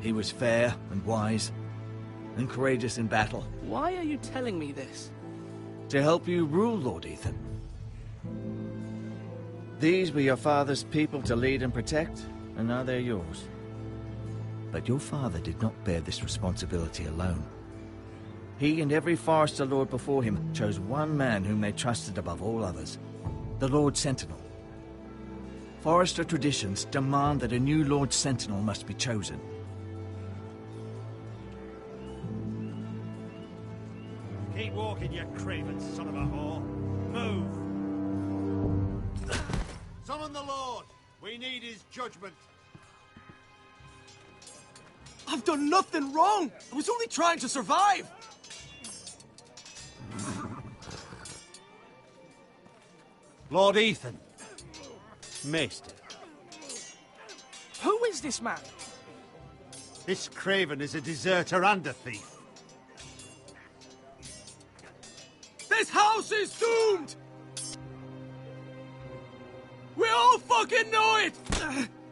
He was fair and wise, and courageous in battle. Why are you telling me this? To help you rule, Lord Ethan. These were your father's people to lead and protect, and now they're yours. But your father did not bear this responsibility alone. He and every Forrester Lord before him chose one man whom they trusted above all others, the Lord Sentinel. Forrester traditions demand that a new Lord Sentinel must be chosen. Keep walking, you craven son of a whore. Move! Summon the Lord! We need his judgment. I've done nothing wrong! I was only trying to survive! Lord Ethan. Maester. Who is this man? This craven is a deserter and a thief. This house is doomed! We all fucking know it!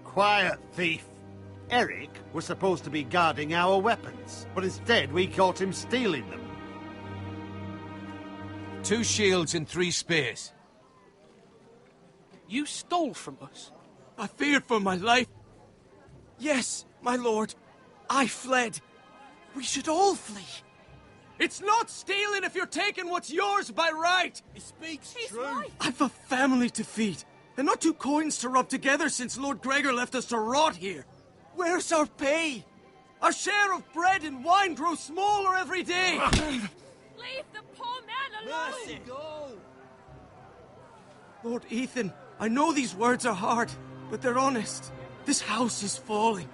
Quiet, thief. Eric was supposed to be guarding our weapons, but instead we caught him stealing them. 2 shields and 3 spears. You stole from us? I feared for my life. Yes, my lord. I fled. We should all flee. It's not stealing if you're taking what's yours by right. He speaks true. I've a family to feed, and not 2 coins to rub together since Lord Gregor left us to rot here. Where's our pay? Our share of bread and wine grows smaller every day. Leave the poor man alone! Mercy, go! Lord Ethan, I know these words are hard, but they're honest. This house is falling.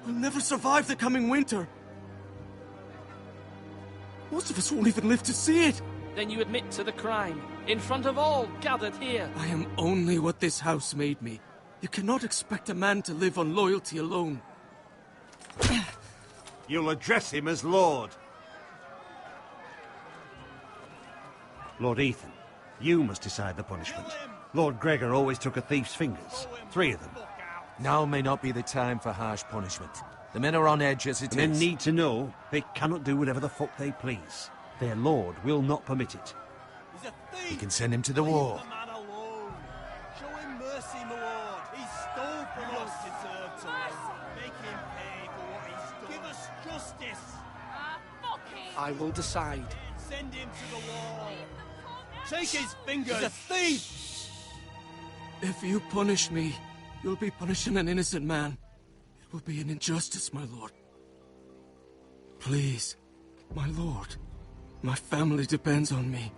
We'll never survive the coming winter. Most of us won't even live to see it. Then you admit to the crime, in front of all gathered here. I am only what this house made me. You cannot expect a man to live on loyalty alone. You'll address him as Lord. Lord Ethan, you must decide the punishment. Lord Gregor always took a thief's fingers. 3 of them. Now may not be the time for harsh punishment. The men are on edge as it is. Men need to know they cannot do whatever the fuck they please. Their lord will not permit it. He's a thief! We can send him to the war. Leave the man alone. Show him mercy, my lord. He stole from us. Deserve to live. Make him pay for what he's done. Give us justice. Fuck him! I will decide. Send him to the wall. Take his fingers. He's a thief! If you punish me, you'll be punishing an innocent man. It will be an injustice, my lord. Please, my lord. My family depends on me.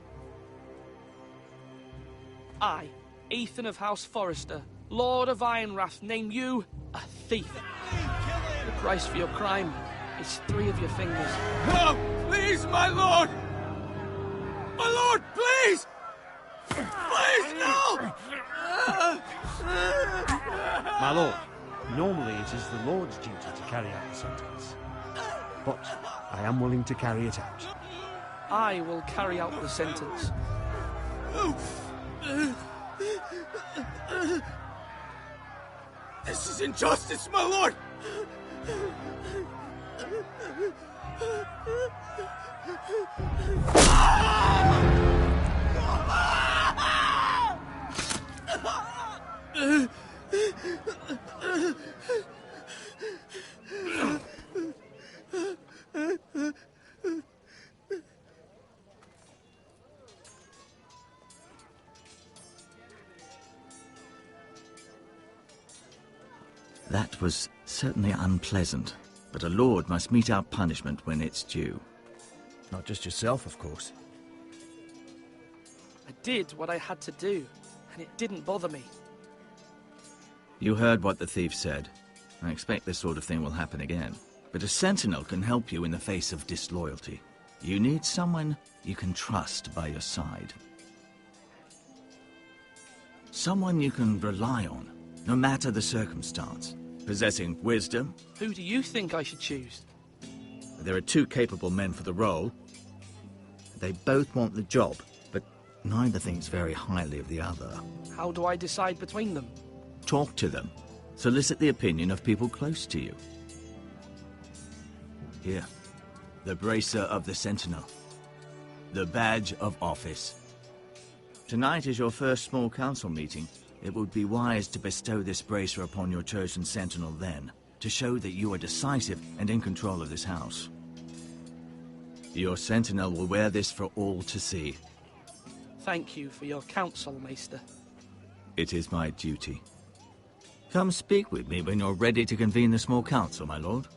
I, Ethan of House Forrester, Lord of Ironrath, name you a thief. The price for your crime is 3 of your fingers. No! Please, my lord! My lord, please! Please, no! My lord, normally it is the Lord's duty to carry out the sentence. But I am willing to carry it out. I will carry out the sentence. This is injustice, my lord! That was certainly unpleasant, but a lord must mete out punishment when it's due. Not just yourself, of course. I did what I had to do, and it didn't bother me. You heard what the thief said. I expect this sort of thing will happen again. But a sentinel can help you in the face of disloyalty. You need someone you can trust by your side. Someone you can rely on, no matter the circumstance. Possessing wisdom. Who do you think I should choose? There are two capable men for the role. They both want the job, but neither thinks very highly of the other. How do I decide between them? Talk to them. Solicit the opinion of people close to you. Here, the bracer of the Sentinel. The badge of office. Tonight is your first small council meeting. It would be wise to bestow this bracer upon your chosen Sentinel then, to show that you are decisive and in control of this house. Your Sentinel will wear this for all to see. Thank you for your counsel, Maester. It is my duty. Come speak with me when you're ready to convene the small council, my lord.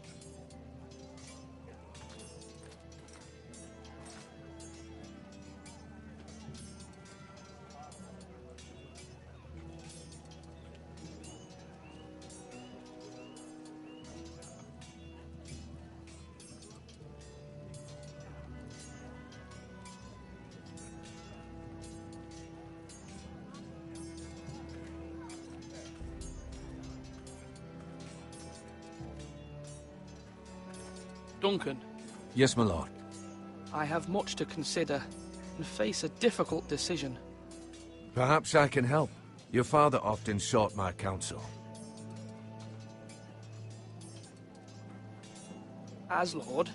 Duncan. Yes, my lord. I have much to consider and face a difficult decision. Perhaps I can help. Your father often sought my counsel. As Lord,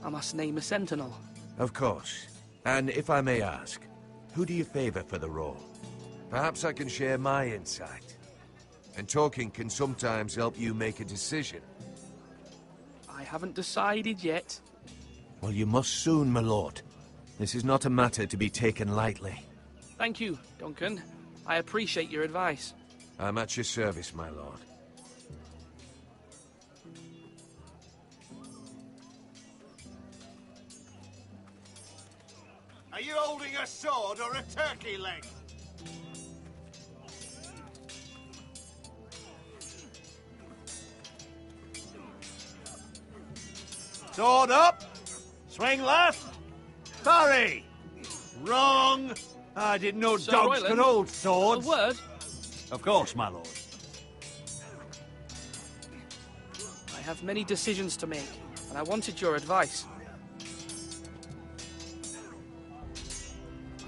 I must name a sentinel. Of course. And if I may ask, who do you favor for the role? Perhaps I can share my insight. And talking can sometimes help you make a decision. I haven't decided yet. Well, you must soon, my lord. This is not a matter to be taken lightly. Thank you, Duncan. I appreciate your advice. I'm at your service, my lord. Are you holding a sword or a turkey leg? Sword up! Swing left! Parry! Wrong! I didn't know Sir dogs Royland, could hold swords. A word? Of course, my lord. I have many decisions to make, and I wanted your advice.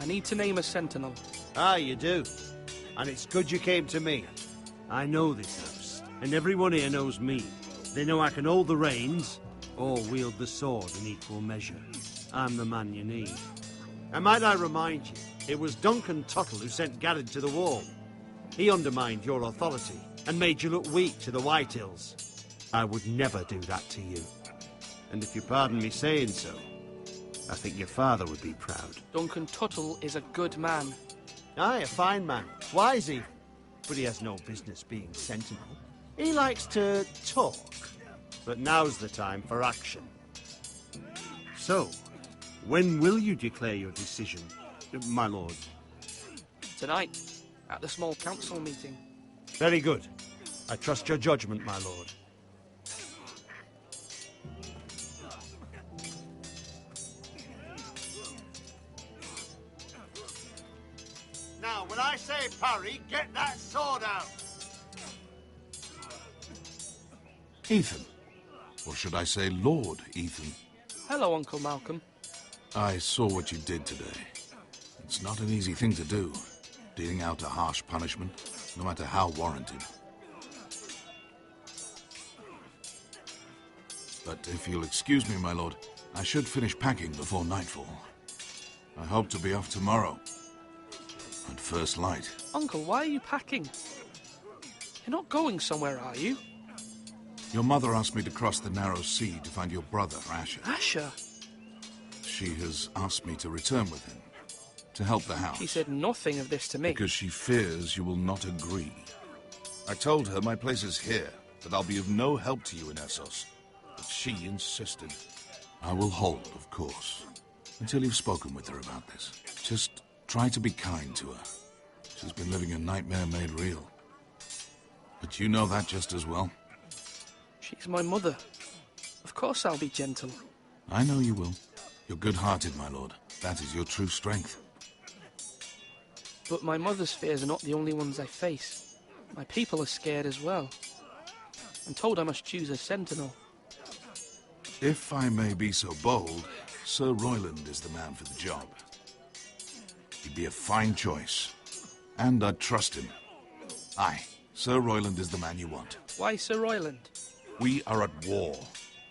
I need to name a sentinel. Ah, you do. And it's good you came to me. I know this house, and everyone here knows me. They know I can hold the reins, or wield the sword in equal measure. I'm the man you need. And might I remind you, it was Duncan Tuttle who sent Garrett to the wall. He undermined your authority and made you look weak to the Whitehills. I would never do that to you. And if you pardon me saying so, I think your father would be proud. Duncan Tuttle is a good man. Aye, a fine man. Wise even. But he has no business being sentinel. He likes to talk. But now's the time for action. So, when will you declare your decision, my lord? Tonight, at the small council meeting. Very good. I trust your judgment, my lord. Now, when I say parry, get that sword out! Ethan. Or should I say Lord Ethan? Hello, Uncle Malcolm. I saw what you did today. It's not an easy thing to do, dealing out a harsh punishment, no matter how warranted. But if you'll excuse me, my lord, I should finish packing before nightfall. I hope to be off tomorrow, at first light. Uncle, why are you packing? You're not going somewhere, are you? Your mother asked me to cross the narrow sea to find your brother, Asher. Asher? She has asked me to return with him, to help the house. She said nothing of this to me. Because she fears you will not agree. I told her my place is here, that I'll be of no help to you in Essos, but she insisted. I will hold, of course, until you've spoken with her about this. Just try to be kind to her. She's been living a nightmare made real. But you know that just as well. She's my mother. Of course I'll be gentle. I know you will. You're good-hearted, my lord. That is your true strength. But my mother's fears are not the only ones I face. My people are scared as well. I'm told I must choose a sentinel. If I may be so bold, Sir Royland is the man for the job. He'd be a fine choice. And I'd trust him. Aye, Sir Royland is the man you want. Why Sir Royland? We are at war.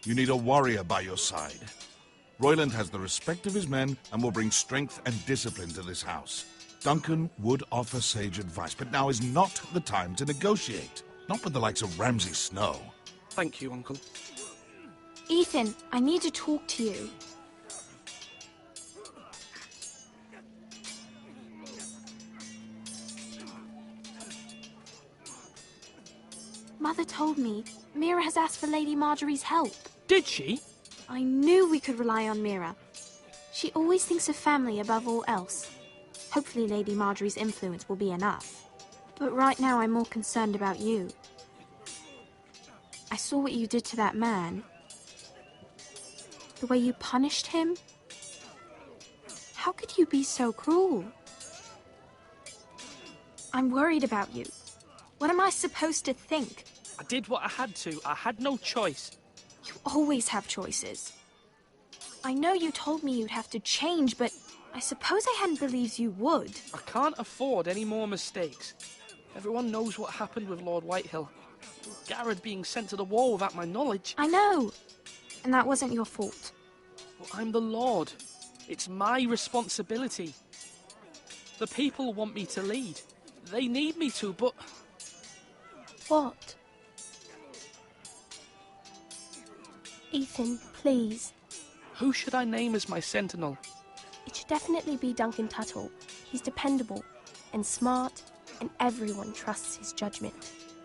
You need a warrior by your side. Royland has the respect of his men and will bring strength and discipline to this house. Duncan would offer sage advice, but now is not the time to negotiate. Not with the likes of Ramsay Snow. Thank you, Uncle. Ethan, I need to talk to you. Mother told me Mira has asked for Lady Marjorie's help. Did she? I knew we could rely on Mira. She always thinks of family above all else. Hopefully Lady Marjorie's influence will be enough. But right now I'm more concerned about you. I saw what you did to that man. The way you punished him. How could you be so cruel? I'm worried about you. What am I supposed to think? I did what I had to. I had no choice. You always have choices. I know you told me you'd have to change, but I suppose I hadn't believed you would. I can't afford any more mistakes. Everyone knows what happened with Lord Whitehill. Garrett being sent to the war without my knowledge. I know. And that wasn't your fault. Well, I'm the Lord. It's my responsibility. The people want me to lead. They need me to, but... What? Ethan, please. Who should I name as my sentinel? It should definitely be Duncan Tuttle. He's dependable and smart, and everyone trusts his judgment.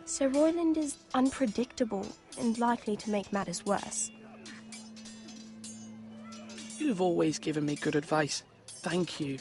Sir Royland is unpredictable and likely to make matters worse. You've always given me good advice. Thank you.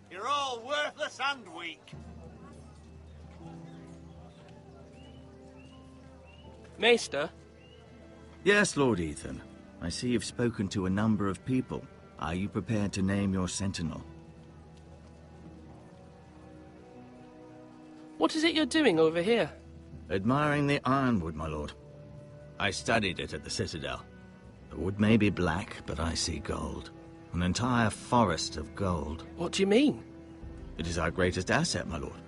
You're all worthless and weak. Maester? Yes, Lord Ethan. I see you've spoken to a number of people. Are you prepared to name your sentinel? What is it you're doing over here? Admiring the ironwood, my lord. I studied it at the Citadel. The wood may be black, but I see gold. An entire forest of gold. What do you mean? It is our greatest asset, my lord.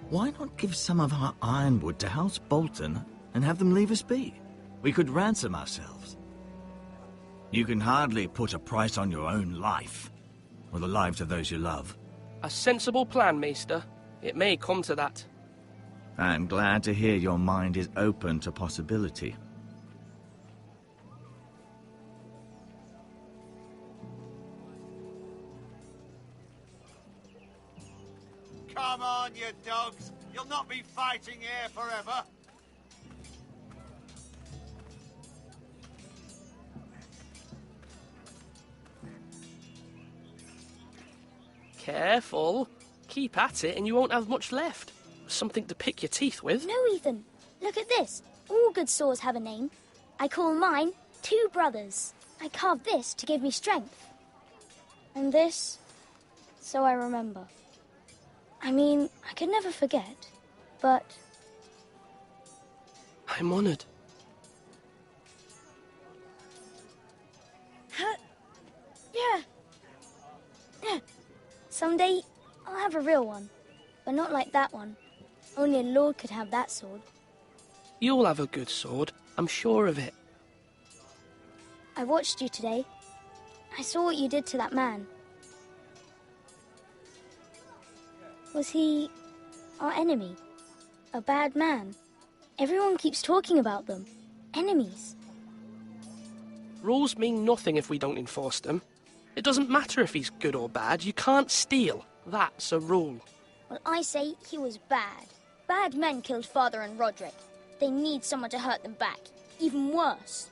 Why not give some of our ironwood to House Bolton and have them leave us be? We could ransom ourselves. You can hardly put a price on your own life, or the lives of those you love. A sensible plan, Maester. It may come to that. I'm glad to hear your mind is open to possibility. Come on, you dogs. You'll not be fighting here forever. Careful. Keep at it and you won't have much left. Something to pick your teeth with. No, Ethan. Look at this. All good swords have a name. I call mine Two Brothers. I carved this to give me strength. And this, so I remember. I mean, I could never forget, but... I'm honored. Yeah. Someday, I'll have a real one. but not like that one. Only a lord could have that sword. You'll have a good sword, I'm sure of it. I watched you today. I saw what you did to that man. Was he our enemy? A bad man? Everyone keeps talking about them. Enemies. Rules mean nothing if we don't enforce them. It doesn't matter if he's good or bad, you can't steal. That's a rule. Well, I say he was bad. Bad men killed Father and Roderick. They need someone to hurt them back. Even worse.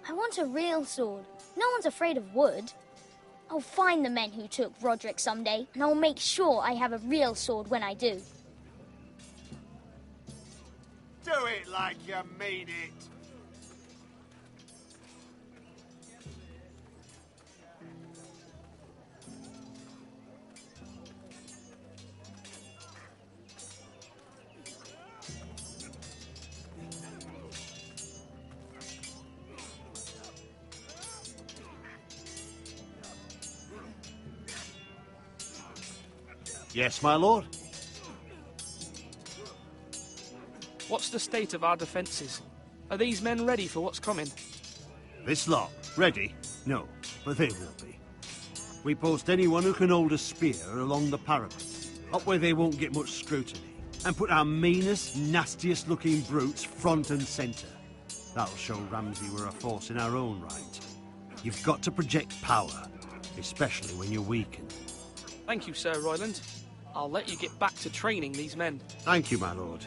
I want a real sword. No one's afraid of wood. I'll find the men who took Roderick someday, and I'll make sure I have a real sword when I do. Do it like you mean it. Yes, my lord? What's the state of our defences? Are these men ready for what's coming? This lot, ready? No, but they will be. We post anyone who can hold a spear along the parapet, up where they won't get much scrutiny, and put our meanest, nastiest looking brutes front and centre. That'll show Ramsay we're a force in our own right. You've got to project power, especially when you're weakened. Thank you, Sir Royland. I'll let you get back to training these men. Thank you, my lord.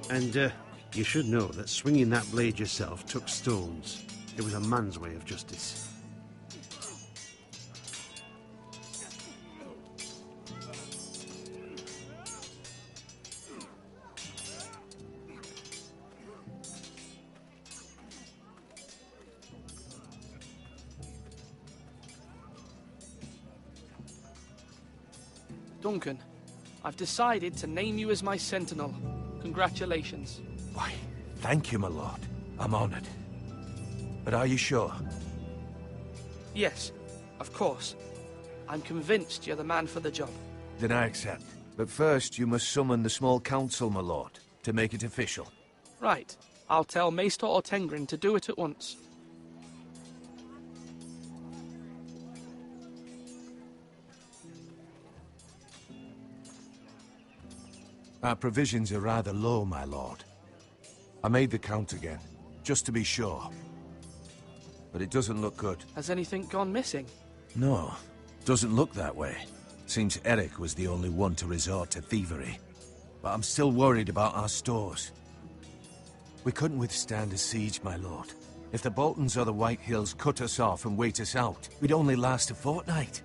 And, you should know that swinging that blade yourself took stones. It was a man's way of justice. Duncan, I've decided to name you as my sentinel. Congratulations. Why, thank you, my lord. I'm honored. But are you sure? Yes, of course. I'm convinced you're the man for the job. Then I accept. But first, you must summon the small council, my lord, to make it official. Right. I'll tell Maester Ortengrin to do it at once. Our provisions are rather low, my lord. I made the count again, just to be sure. But it doesn't look good. Has anything gone missing? No, doesn't look that way. Seems Eric was the only one to resort to thievery. But I'm still worried about our stores. We couldn't withstand a siege, my lord. If the Boltons or the White Hills cut us off and wait us out, we'd only last a fortnight.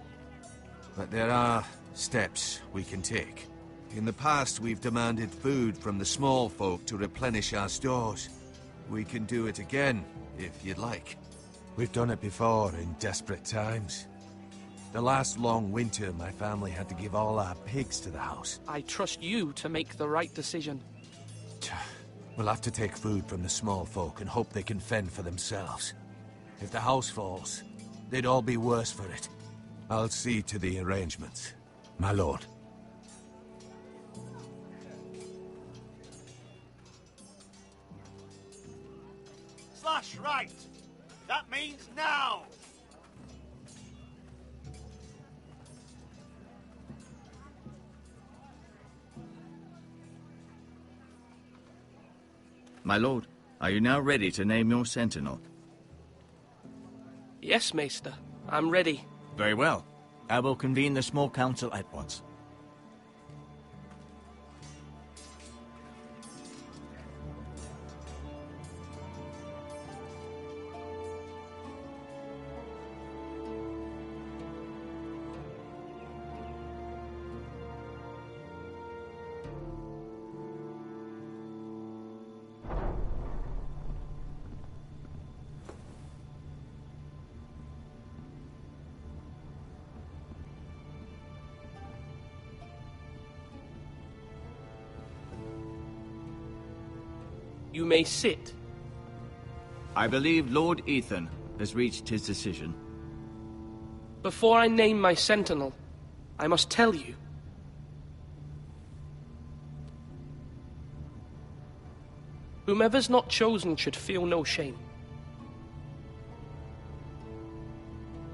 But there are steps we can take. In the past, we've demanded food from the small folk to replenish our stores. We can do it again, if you'd like. We've done it before in desperate times. The last long winter, my family had to give all our pigs to the house. I trust you to make the right decision. We'll have to take food from the small folk and hope they can fend for themselves. If the house falls, they'd all be worse for it. I'll see to the arrangements, my lord. Slash right! That means now! My lord, are you now ready to name your sentinel? Yes, Maester. I'm ready. Very well. I will convene the small council at once. You may sit. I believe Lord Ethan has reached his decision. Before I name my sentinel, I must tell you. Whomever's not chosen should feel no shame.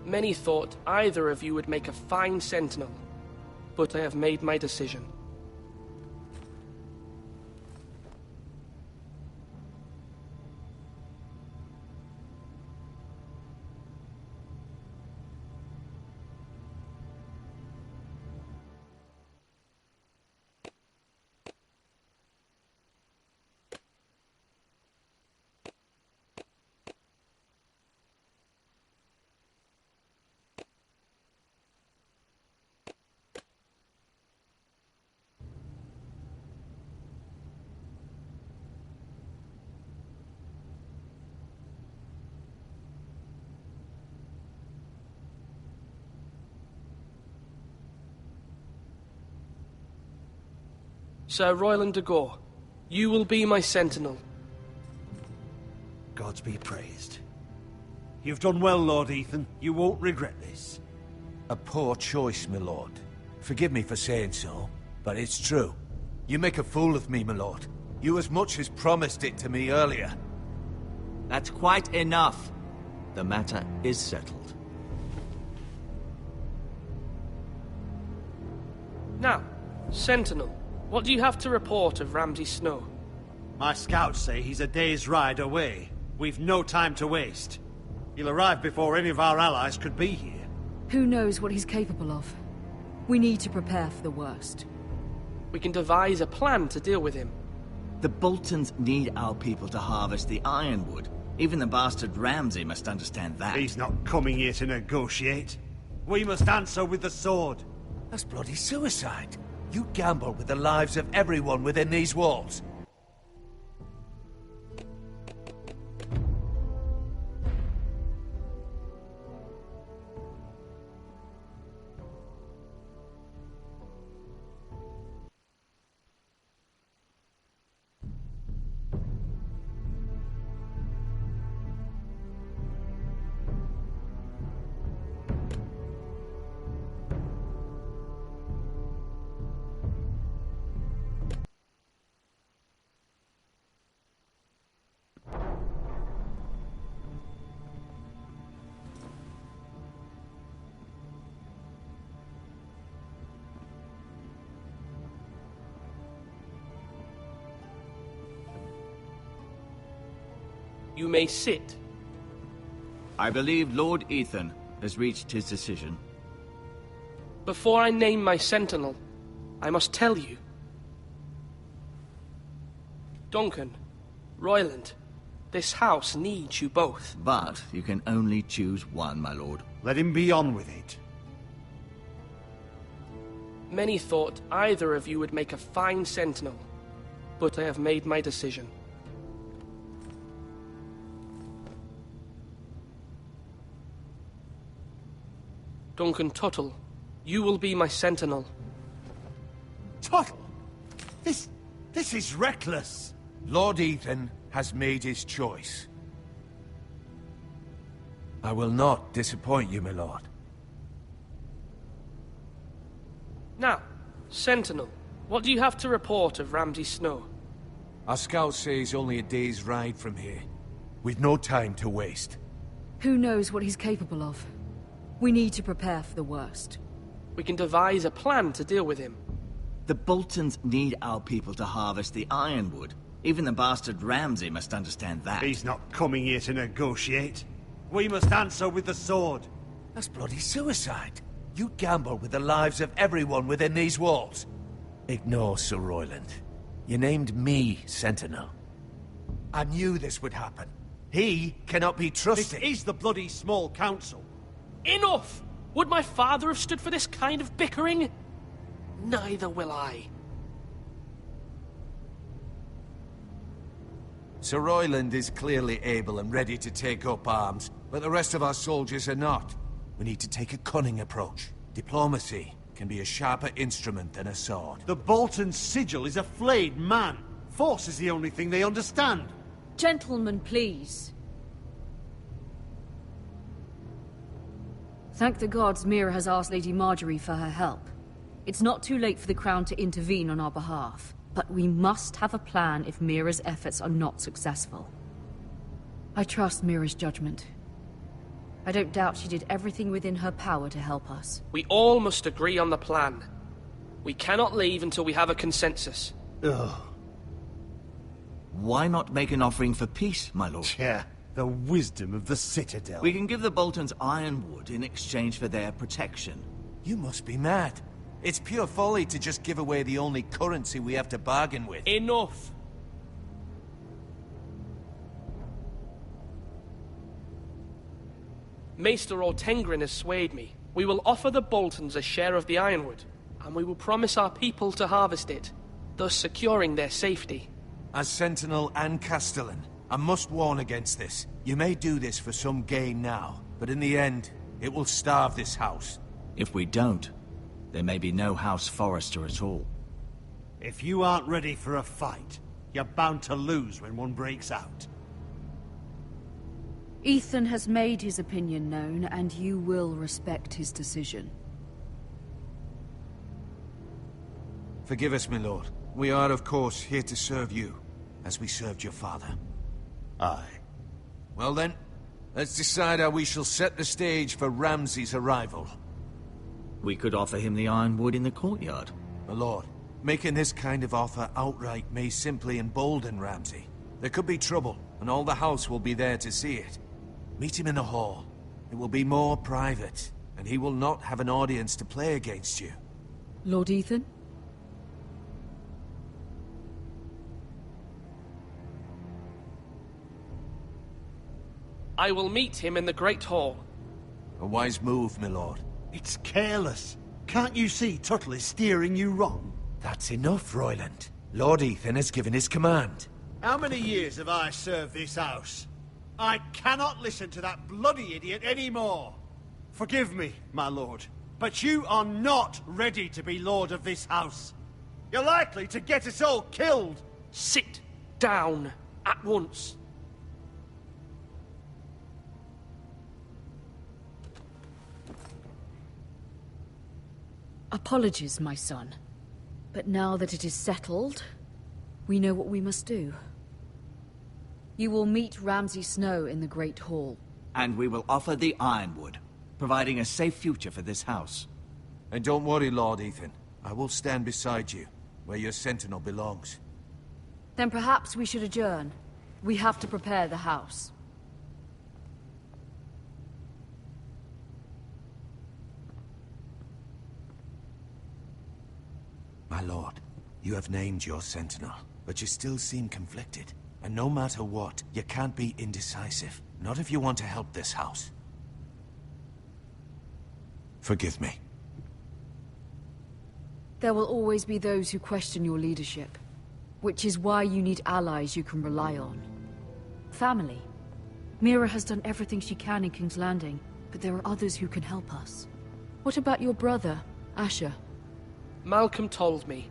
Many thought either of you would make a fine sentinel, but I have made my decision. Sir Royland de Gore, you will be my sentinel. Gods be praised. You've done well, Lord Ethan. You won't regret this. A poor choice, my lord. Forgive me for saying so, but it's true. You make a fool of me, my lord. You as much as promised it to me earlier. That's quite enough. The matter is settled. Now, Sentinel, what do you have to report of Ramsay Snow? My scouts say he's a day's ride away. We've no time to waste. He'll arrive before any of our allies could be here. Who knows what he's capable of? We need to prepare for the worst. We can devise a plan to deal with him. The Boltons need our people to harvest the ironwood. Even the bastard Ramsay must understand that. He's not coming here to negotiate. We must answer with the sword. That's bloody suicide. You gamble with the lives of everyone within these walls. You may sit. I believe Lord Ethan has reached his decision. Before I name my sentinel, I must tell you. Duncan, Royland, this house needs you both. But you can only choose one, my lord. Let him be on with it. Many thought either of you would make a fine sentinel, but I have made my decision. Duncan Tuttle, you will be my sentinel. Tuttle? This is reckless. Lord Ethan has made his choice. I will not disappoint you, my lord. Now, Sentinel, what do you have to report of Ramsay Snow? Our scouts say he's only a day's ride from here. We've no time to waste. Who knows what he's capable of? We need to prepare for the worst. We can devise a plan to deal with him. The Boltons need our people to harvest the ironwood. Even the bastard Ramsay must understand that. He's not coming here to negotiate. We must answer with the sword. That's bloody suicide. You gamble with the lives of everyone within these walls. Ignore Sir Royland. You named me Sentinel. I knew this would happen. He cannot be trusted. This is the bloody small council. Enough! Would my father have stood for this kind of bickering? Neither will I. Sir Royland is clearly able and ready to take up arms, but the rest of our soldiers are not. We need to take a cunning approach. Diplomacy can be a sharper instrument than a sword. The Bolton sigil is a flayed man. Force is the only thing they understand. Gentlemen, please. Thank the gods Mira has asked Lady Marjorie for her help. It's not too late for the Crown to intervene on our behalf. But we must have a plan if Mira's efforts are not successful. I trust Mira's judgment. I don't doubt she did everything within her power to help us. We all must agree on the plan. We cannot leave until we have a consensus. Ugh. Why not make an offering for peace, my lord? Yeah, the wisdom of the Citadel. We can give the Boltons ironwood in exchange for their protection. You must be mad. It's pure folly to just give away the only currency we have to bargain with. Enough! Maester Ortengrin has swayed me. We will offer the Boltons a share of the ironwood, and we will promise our people to harvest it, thus securing their safety. As Sentinel and Castellan, I must warn against this. You may do this for some gain now, but in the end, it will starve this house. If we don't, there may be no House Forrester at all. If you aren't ready for a fight, you're bound to lose when one breaks out. Ethan has made his opinion known, and you will respect his decision. Forgive us, my lord. We are, of course, here to serve you, as we served your father. Aye. Well then, let's decide how we shall set the stage for Ramsay's arrival. We could offer him the ironwood in the courtyard. My lord, making this kind of offer outright may simply embolden Ramsay. There could be trouble, and all the house will be there to see it. Meet him in the hall. It will be more private, and he will not have an audience to play against you. Lord Ethan? I will meet him in the Great Hall. A wise move, my lord. It's careless. Can't you see Tuttle is steering you wrong? That's enough, Royland. Lord Ethan has given his command. How many years have I served this house? I cannot listen to that bloody idiot anymore. Forgive me, my lord, but you are not ready to be lord of this house. You're likely to get us all killed. Sit down at once. Apologies, my son. But now that it is settled, we know what we must do. You will meet Ramsay Snow in the Great Hall. And we will offer the ironwood, providing a safe future for this house. And don't worry, Lord Ethan. I will stand beside you, where your sentinel belongs. Then perhaps we should adjourn. We have to prepare the house. My lord, you have named your sentinel, but you still seem conflicted. And no matter what, you can't be indecisive. Not if you want to help this house. Forgive me. There will always be those who question your leadership, which is why you need allies you can rely on. Family. Mira has done everything she can in King's Landing, but there are others who can help us. What about your brother, Asher? Malcolm told me.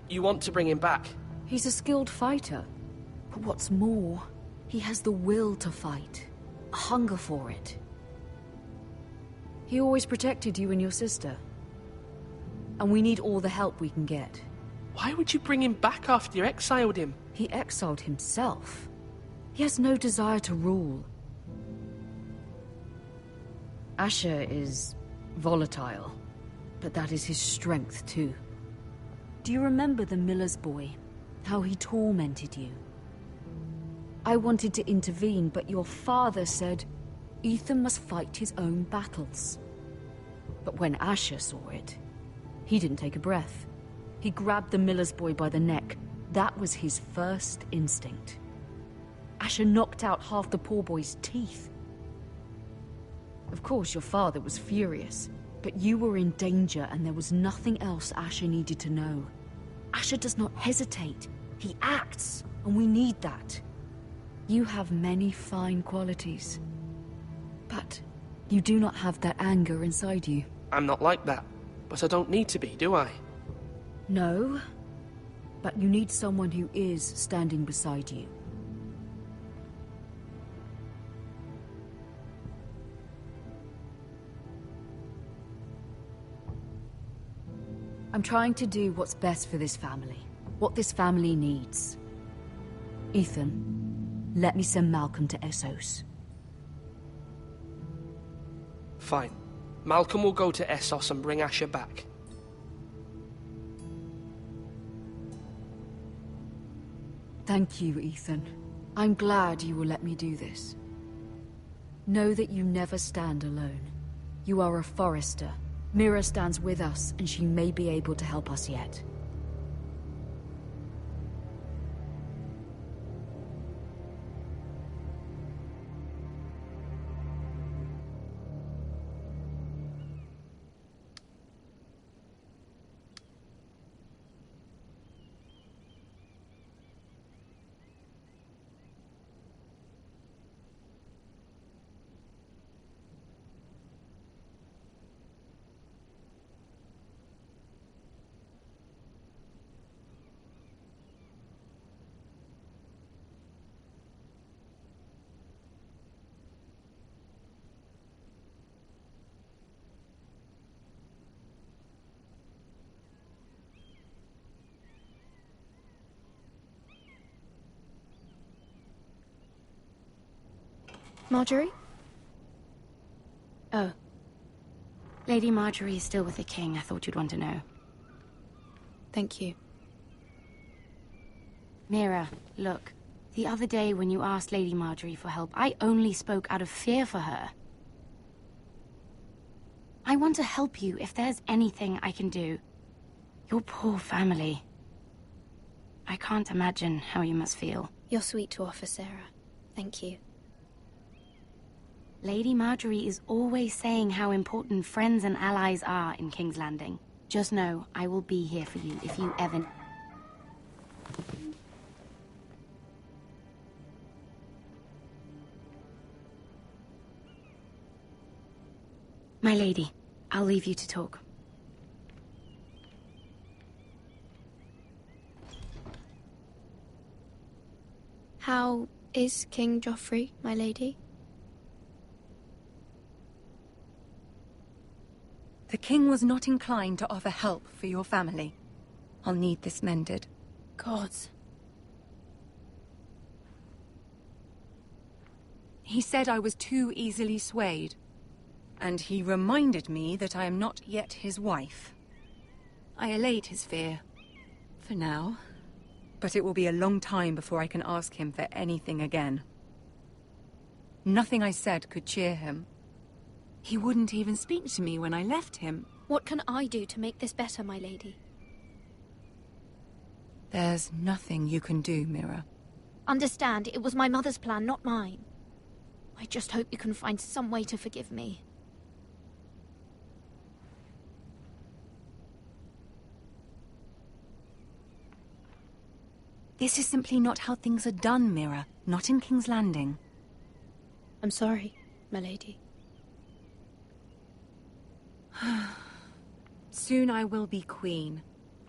You want to bring him back? He's a skilled fighter. But what's more, he has the will to fight. A hunger for it. He always protected you and your sister. And we need all the help we can get. Why would you bring him back after you exiled him? He exiled himself. He has no desire to rule. Asher is volatile, but that is his strength too. Do you remember the miller's boy? How he tormented you? I wanted to intervene, but your father said Ethan must fight his own battles. But when Asher saw it, he didn't take a breath. He grabbed the miller's boy by the neck. That was his first instinct. Asher knocked out half the poor boy's teeth. Of course, your father was furious, but you were in danger and there was nothing else Asher needed to know. Asher does not hesitate. He acts, and we need that. You have many fine qualities, but you do not have that anger inside you. I'm not like that, but I don't need to be, do I? No, but you need someone who is standing beside you. I'm trying to do what's best for this family. what this family needs. Ethan, let me send Malcolm to Essos. Fine. Malcolm will go to Essos and bring Asher back. Thank you, Ethan. I'm glad you will let me do this. Know that you never stand alone. You are a Forrester. Mira stands with us, and she may be able to help us yet. Marjorie? Oh. Lady Marjorie is still with the king. I thought you'd want to know. Thank you. Mira, look. The other day when you asked Lady Marjorie for help, I only spoke out of fear for her. I want to help you if there's anything I can do. Your poor family. I can't imagine how you must feel. You're sweet to offer, Sarah. Thank you. Lady Marjorie is always saying how important friends and allies are in King's Landing. Just know, I will be here for you if you ever... My lady, I'll leave you to talk. How is King Joffrey, my lady? The king was not inclined to offer help for your family. I'll need this mended. Gods. He said I was too easily swayed. And he reminded me that I am not yet his wife. I allayed his fear. For now. But it will be a long time before I can ask him for anything again. Nothing I said could cheer him. He wouldn't even speak to me when I left him. What can I do to make this better, my lady? There's nothing you can do, Mira. Understand, it was my mother's plan, not mine. I just hope you can find some way to forgive me. This is simply not how things are done, Mira. Not in King's Landing. I'm sorry, my lady. Soon I will be queen,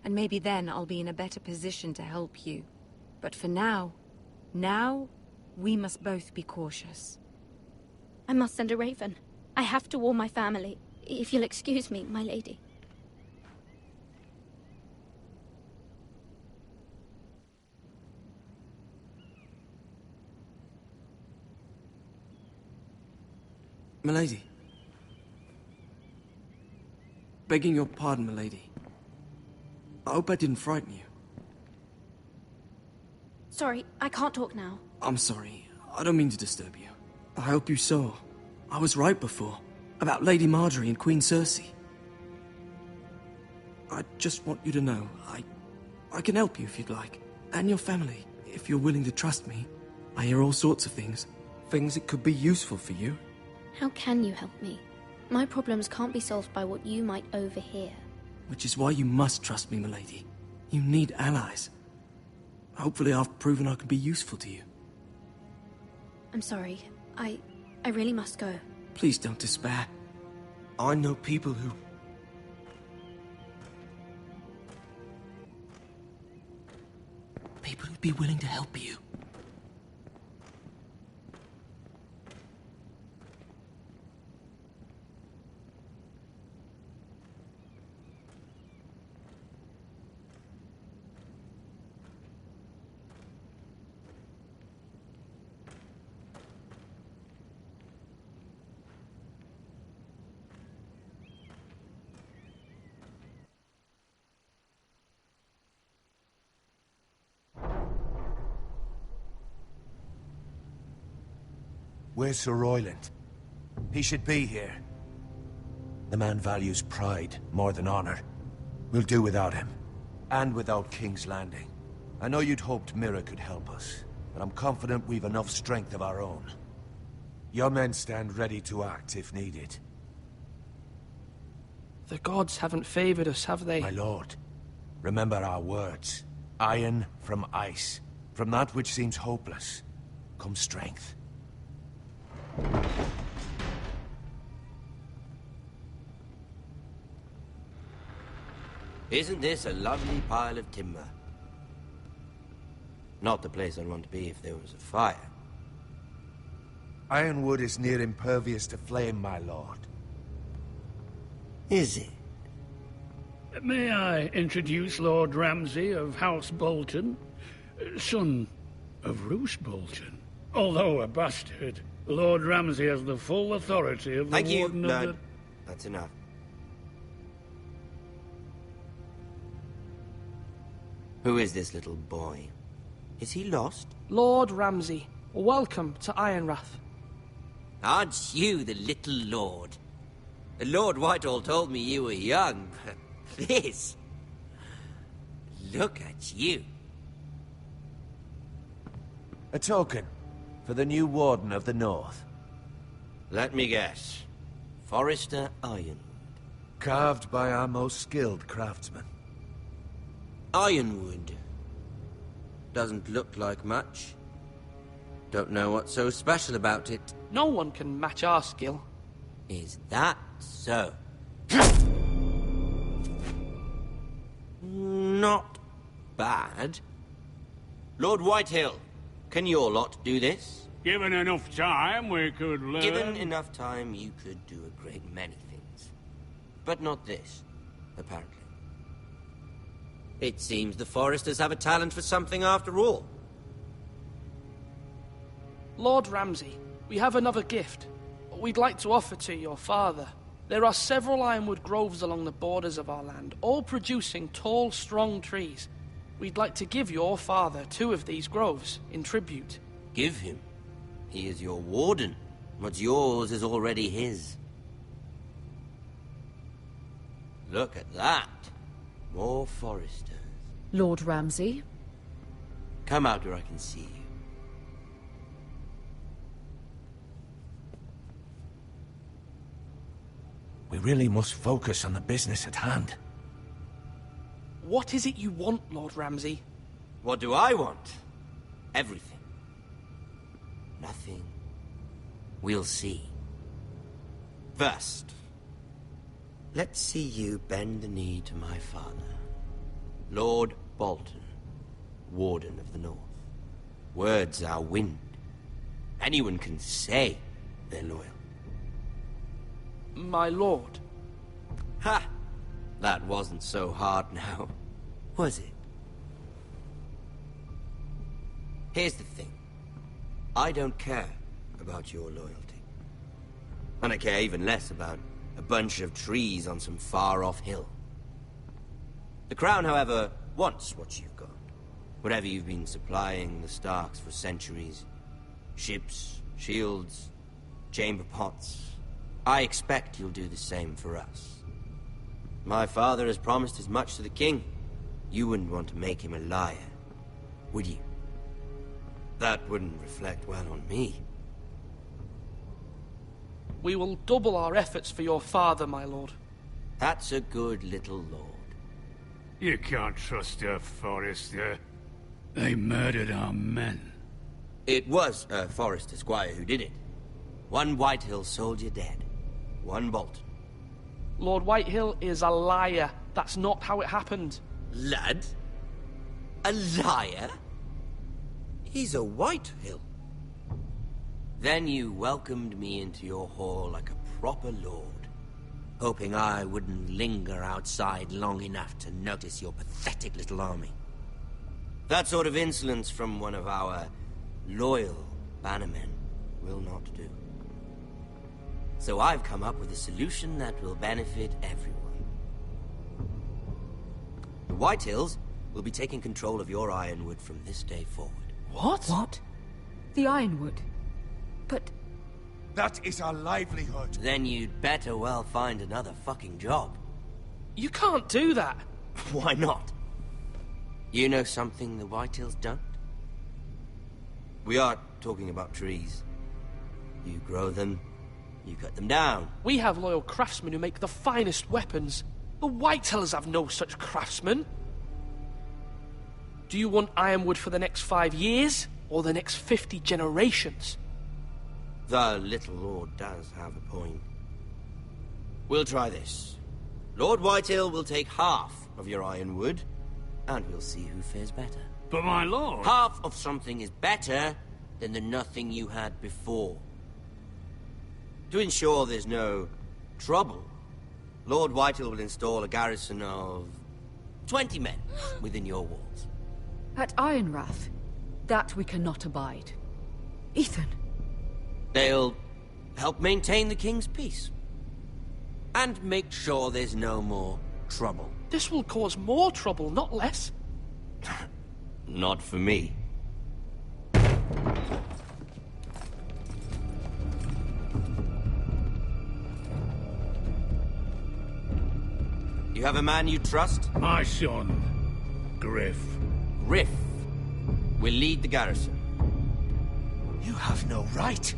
and maybe then I'll be in a better position to help you. But for now, we must both be cautious. I must send a raven. I have to warn my family. If you'll excuse me, my lady. Milady. Begging your pardon, milady. I hope I didn't frighten you. Sorry, I can't talk now. I'm sorry. I don't mean to disturb you. I hope you saw. I was right before. About Lady Marjorie and Queen Cersei. I just want you to know, I can help you if you'd like. And your family, if you're willing to trust me. I hear all sorts of things. Things that could be useful for you. How can you help me? My problems can't be solved by what you might overhear. Which is why you must trust me, milady. You need allies. Hopefully I've proven I can be useful to you. I'm sorry. I really must go. Please don't despair. I know people who... People who'd be willing to help you. Where's Sir Royland? He should be here. The man values pride more than honor. We'll do without him. And without King's Landing. I know you'd hoped Mira could help us, but I'm confident we've enough strength of our own. Your men stand ready to act if needed. The gods haven't favored us, have they? My lord, remember our words. Iron from ice. From that which seems hopeless, comes strength. Isn't this a lovely pile of timber? Not the place I'd want to be if there was a fire. Ironwood is near impervious to flame, my lord. Is it? May I introduce Lord Ramsay of House Bolton, son of Roose Bolton. Although a bastard, Lord Ramsay has the full authority of the Thank you, Warden of Lord. the... That's enough. Who is this little boy? Is he lost? Lord Ramsay, welcome to Ironrath. Aren't you the little lord? Lord Whitehall told me you were young, but this... Look at you. A token for the new Warden of the North. Let me guess. Forrester Ironwood. Carved by our most skilled craftsmen. Ironwood. Doesn't look like much. Don't know what's so special about it. No one can match our skill. Is that so? Not bad. Lord Whitehill, can your lot do this? Given enough time, we could learn... Given enough time, you could do a great many things. But not this, apparently. It seems the Foresters have a talent for something after all. Lord Ramsay, we have another gift. We'd like to offer to your father. There are several ironwood groves along the borders of our land, all producing tall, strong trees. We'd like to give your father 2 of these groves in tribute. Give him? He is your warden. What's yours is already his. Look at that. More Foresters. Lord Ramsay? Come out where I can see you. We really must focus on the business at hand. What is it you want, Lord Ramsay? What do I want? Everything. Nothing. We'll see. First, let's see you bend the knee to my father, Lord Bolton, Warden of the North. Words are wind. Anyone can say they're loyal. My lord. Ha! That wasn't so hard now, was it? Here's the thing. I don't care about your loyalty. And I care even less about a bunch of trees on some far-off hill. The Crown, however, wants what you've got. Whatever you've been supplying the Starks for centuries. Ships, shields, chamber pots. I expect you'll do the same for us. My father has promised as much to the king. You wouldn't want to make him a liar, would you? That wouldn't reflect well on me. We will double our efforts for your father, my lord. That's a good little lord. You can't trust a Forester. They murdered our men. It was a Forester squire who did it. 1 Whitehill soldier dead. 1 Bolton. Lord Whitehill is a liar. That's not how it happened. Lad? A liar? He's a Whitehill. Then you welcomed me into your hall like a proper lord, hoping I wouldn't linger outside long enough to notice your pathetic little army. That sort of insolence from one of our loyal bannermen will not do. So I've come up with a solution that will benefit everyone. The Whitehills will be taking control of your Ironwood from this day forward. What? What? The Ironwood? But That is our livelihood. Then you'd better well find another fucking job. You can't do that. Why not? You know something the Whitetails don't? We are talking about trees. You grow them, you cut them down. We have loyal craftsmen who make the finest weapons. The Whitetails have no such craftsmen. Do you want ironwood for the next 5 years, or the next 50 generations? The little lord does have a point. We'll try this. Lord Whitetail will take half of your ironwood, and we'll see who fares better. But my lord... Half of something is better than the nothing you had before. To ensure there's no trouble, Lord Whitetail will install a garrison of 20 men within your walls. At Ironrath, that we cannot abide. Ethan. They'll help maintain the king's peace. And make sure there's no more trouble. This will cause more trouble, not less. Not for me. You have a man you trust? My son, Griff. Griff will lead the garrison. You have no right.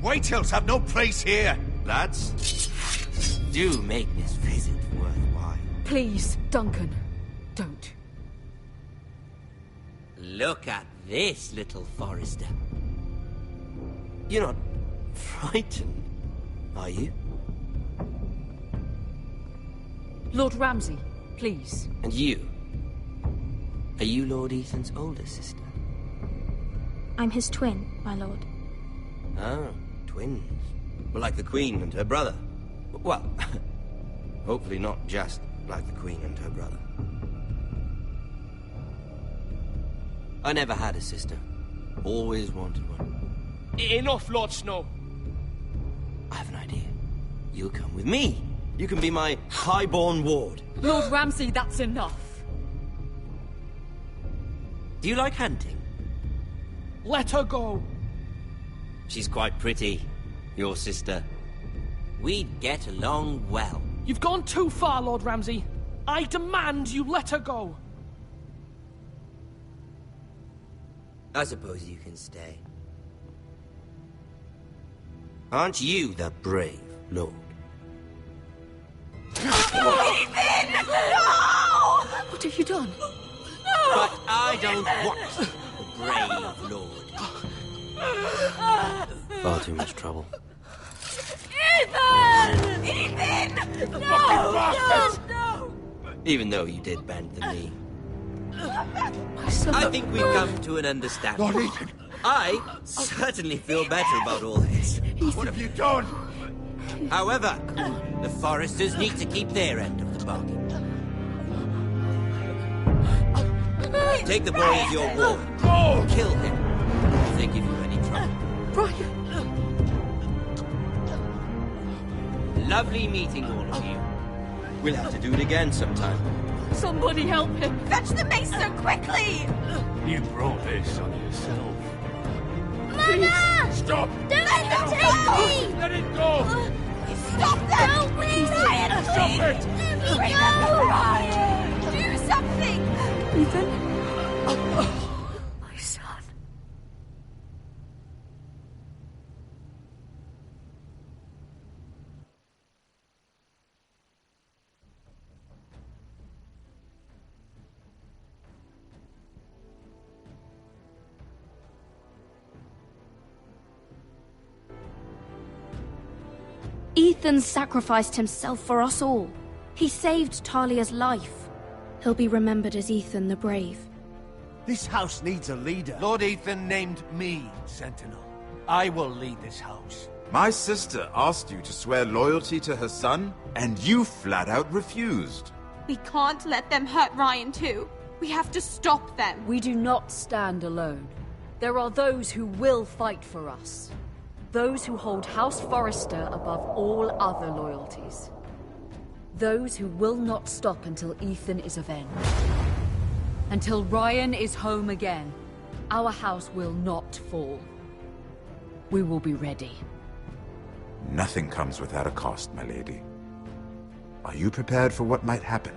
Whitetails have no place here. Lads, do make this visit worthwhile. Please, Duncan, don't. Look at this, little Forrester. You're not frightened, are you? Lord Ramsay, please. And you? Are you Lord Ethan's older sister? I'm his twin, my lord. Oh, twins. Well, like the Queen and her brother. Well, hopefully not just like the Queen and her brother. I never had a sister. Always wanted one. Enough, Lord Snow. I have an idea. You'll come with me. You can be my highborn ward. Lord Ramsay, that's enough. Do you like hunting? Let her go. She's quite pretty, your sister. We'd get along well. You've gone too far, Lord Ramsay. I demand you let her go. I suppose you can stay. Aren't you the brave lord? Ethan! No! What have you done? But I don't want the brave lord. Far too much trouble. Ethan! Ethan! No! Even though you did bend the knee. My son. I think we've come to an understanding. Lord Ethan! I certainly feel better about all this. What have you done? However, the Forresters need to keep their end of the bargain. Take the boy as your ward. Kill him if they give you any trouble. Brian! Lovely meeting all of you. We'll have to do it again sometime. Somebody help him! Fetch the maester, quickly! You brought this on yourself. Mama! Stop! Don't let him take me! Let it go! Stop them! Help me! Ryan, Stop please! it! Bring them to Ryan! Do something! Ethan? My son. Ethan sacrificed himself for us all. He saved Talia's life. He'll be remembered as Ethan the Brave. This house needs a leader. Lord Ethan named me Sentinel. I will lead this house. My sister asked you to swear loyalty to her son, and you flat out refused. We can't let them hurt Ryan too. We have to stop them. We do not stand alone. There are those who will fight for us. Those who hold House Forrester above all other loyalties. Those who will not stop until Ethan is avenged. Until Ryan is home again, our house will not fall. We will be ready. Nothing comes without a cost, my lady. Are you prepared for what might happen?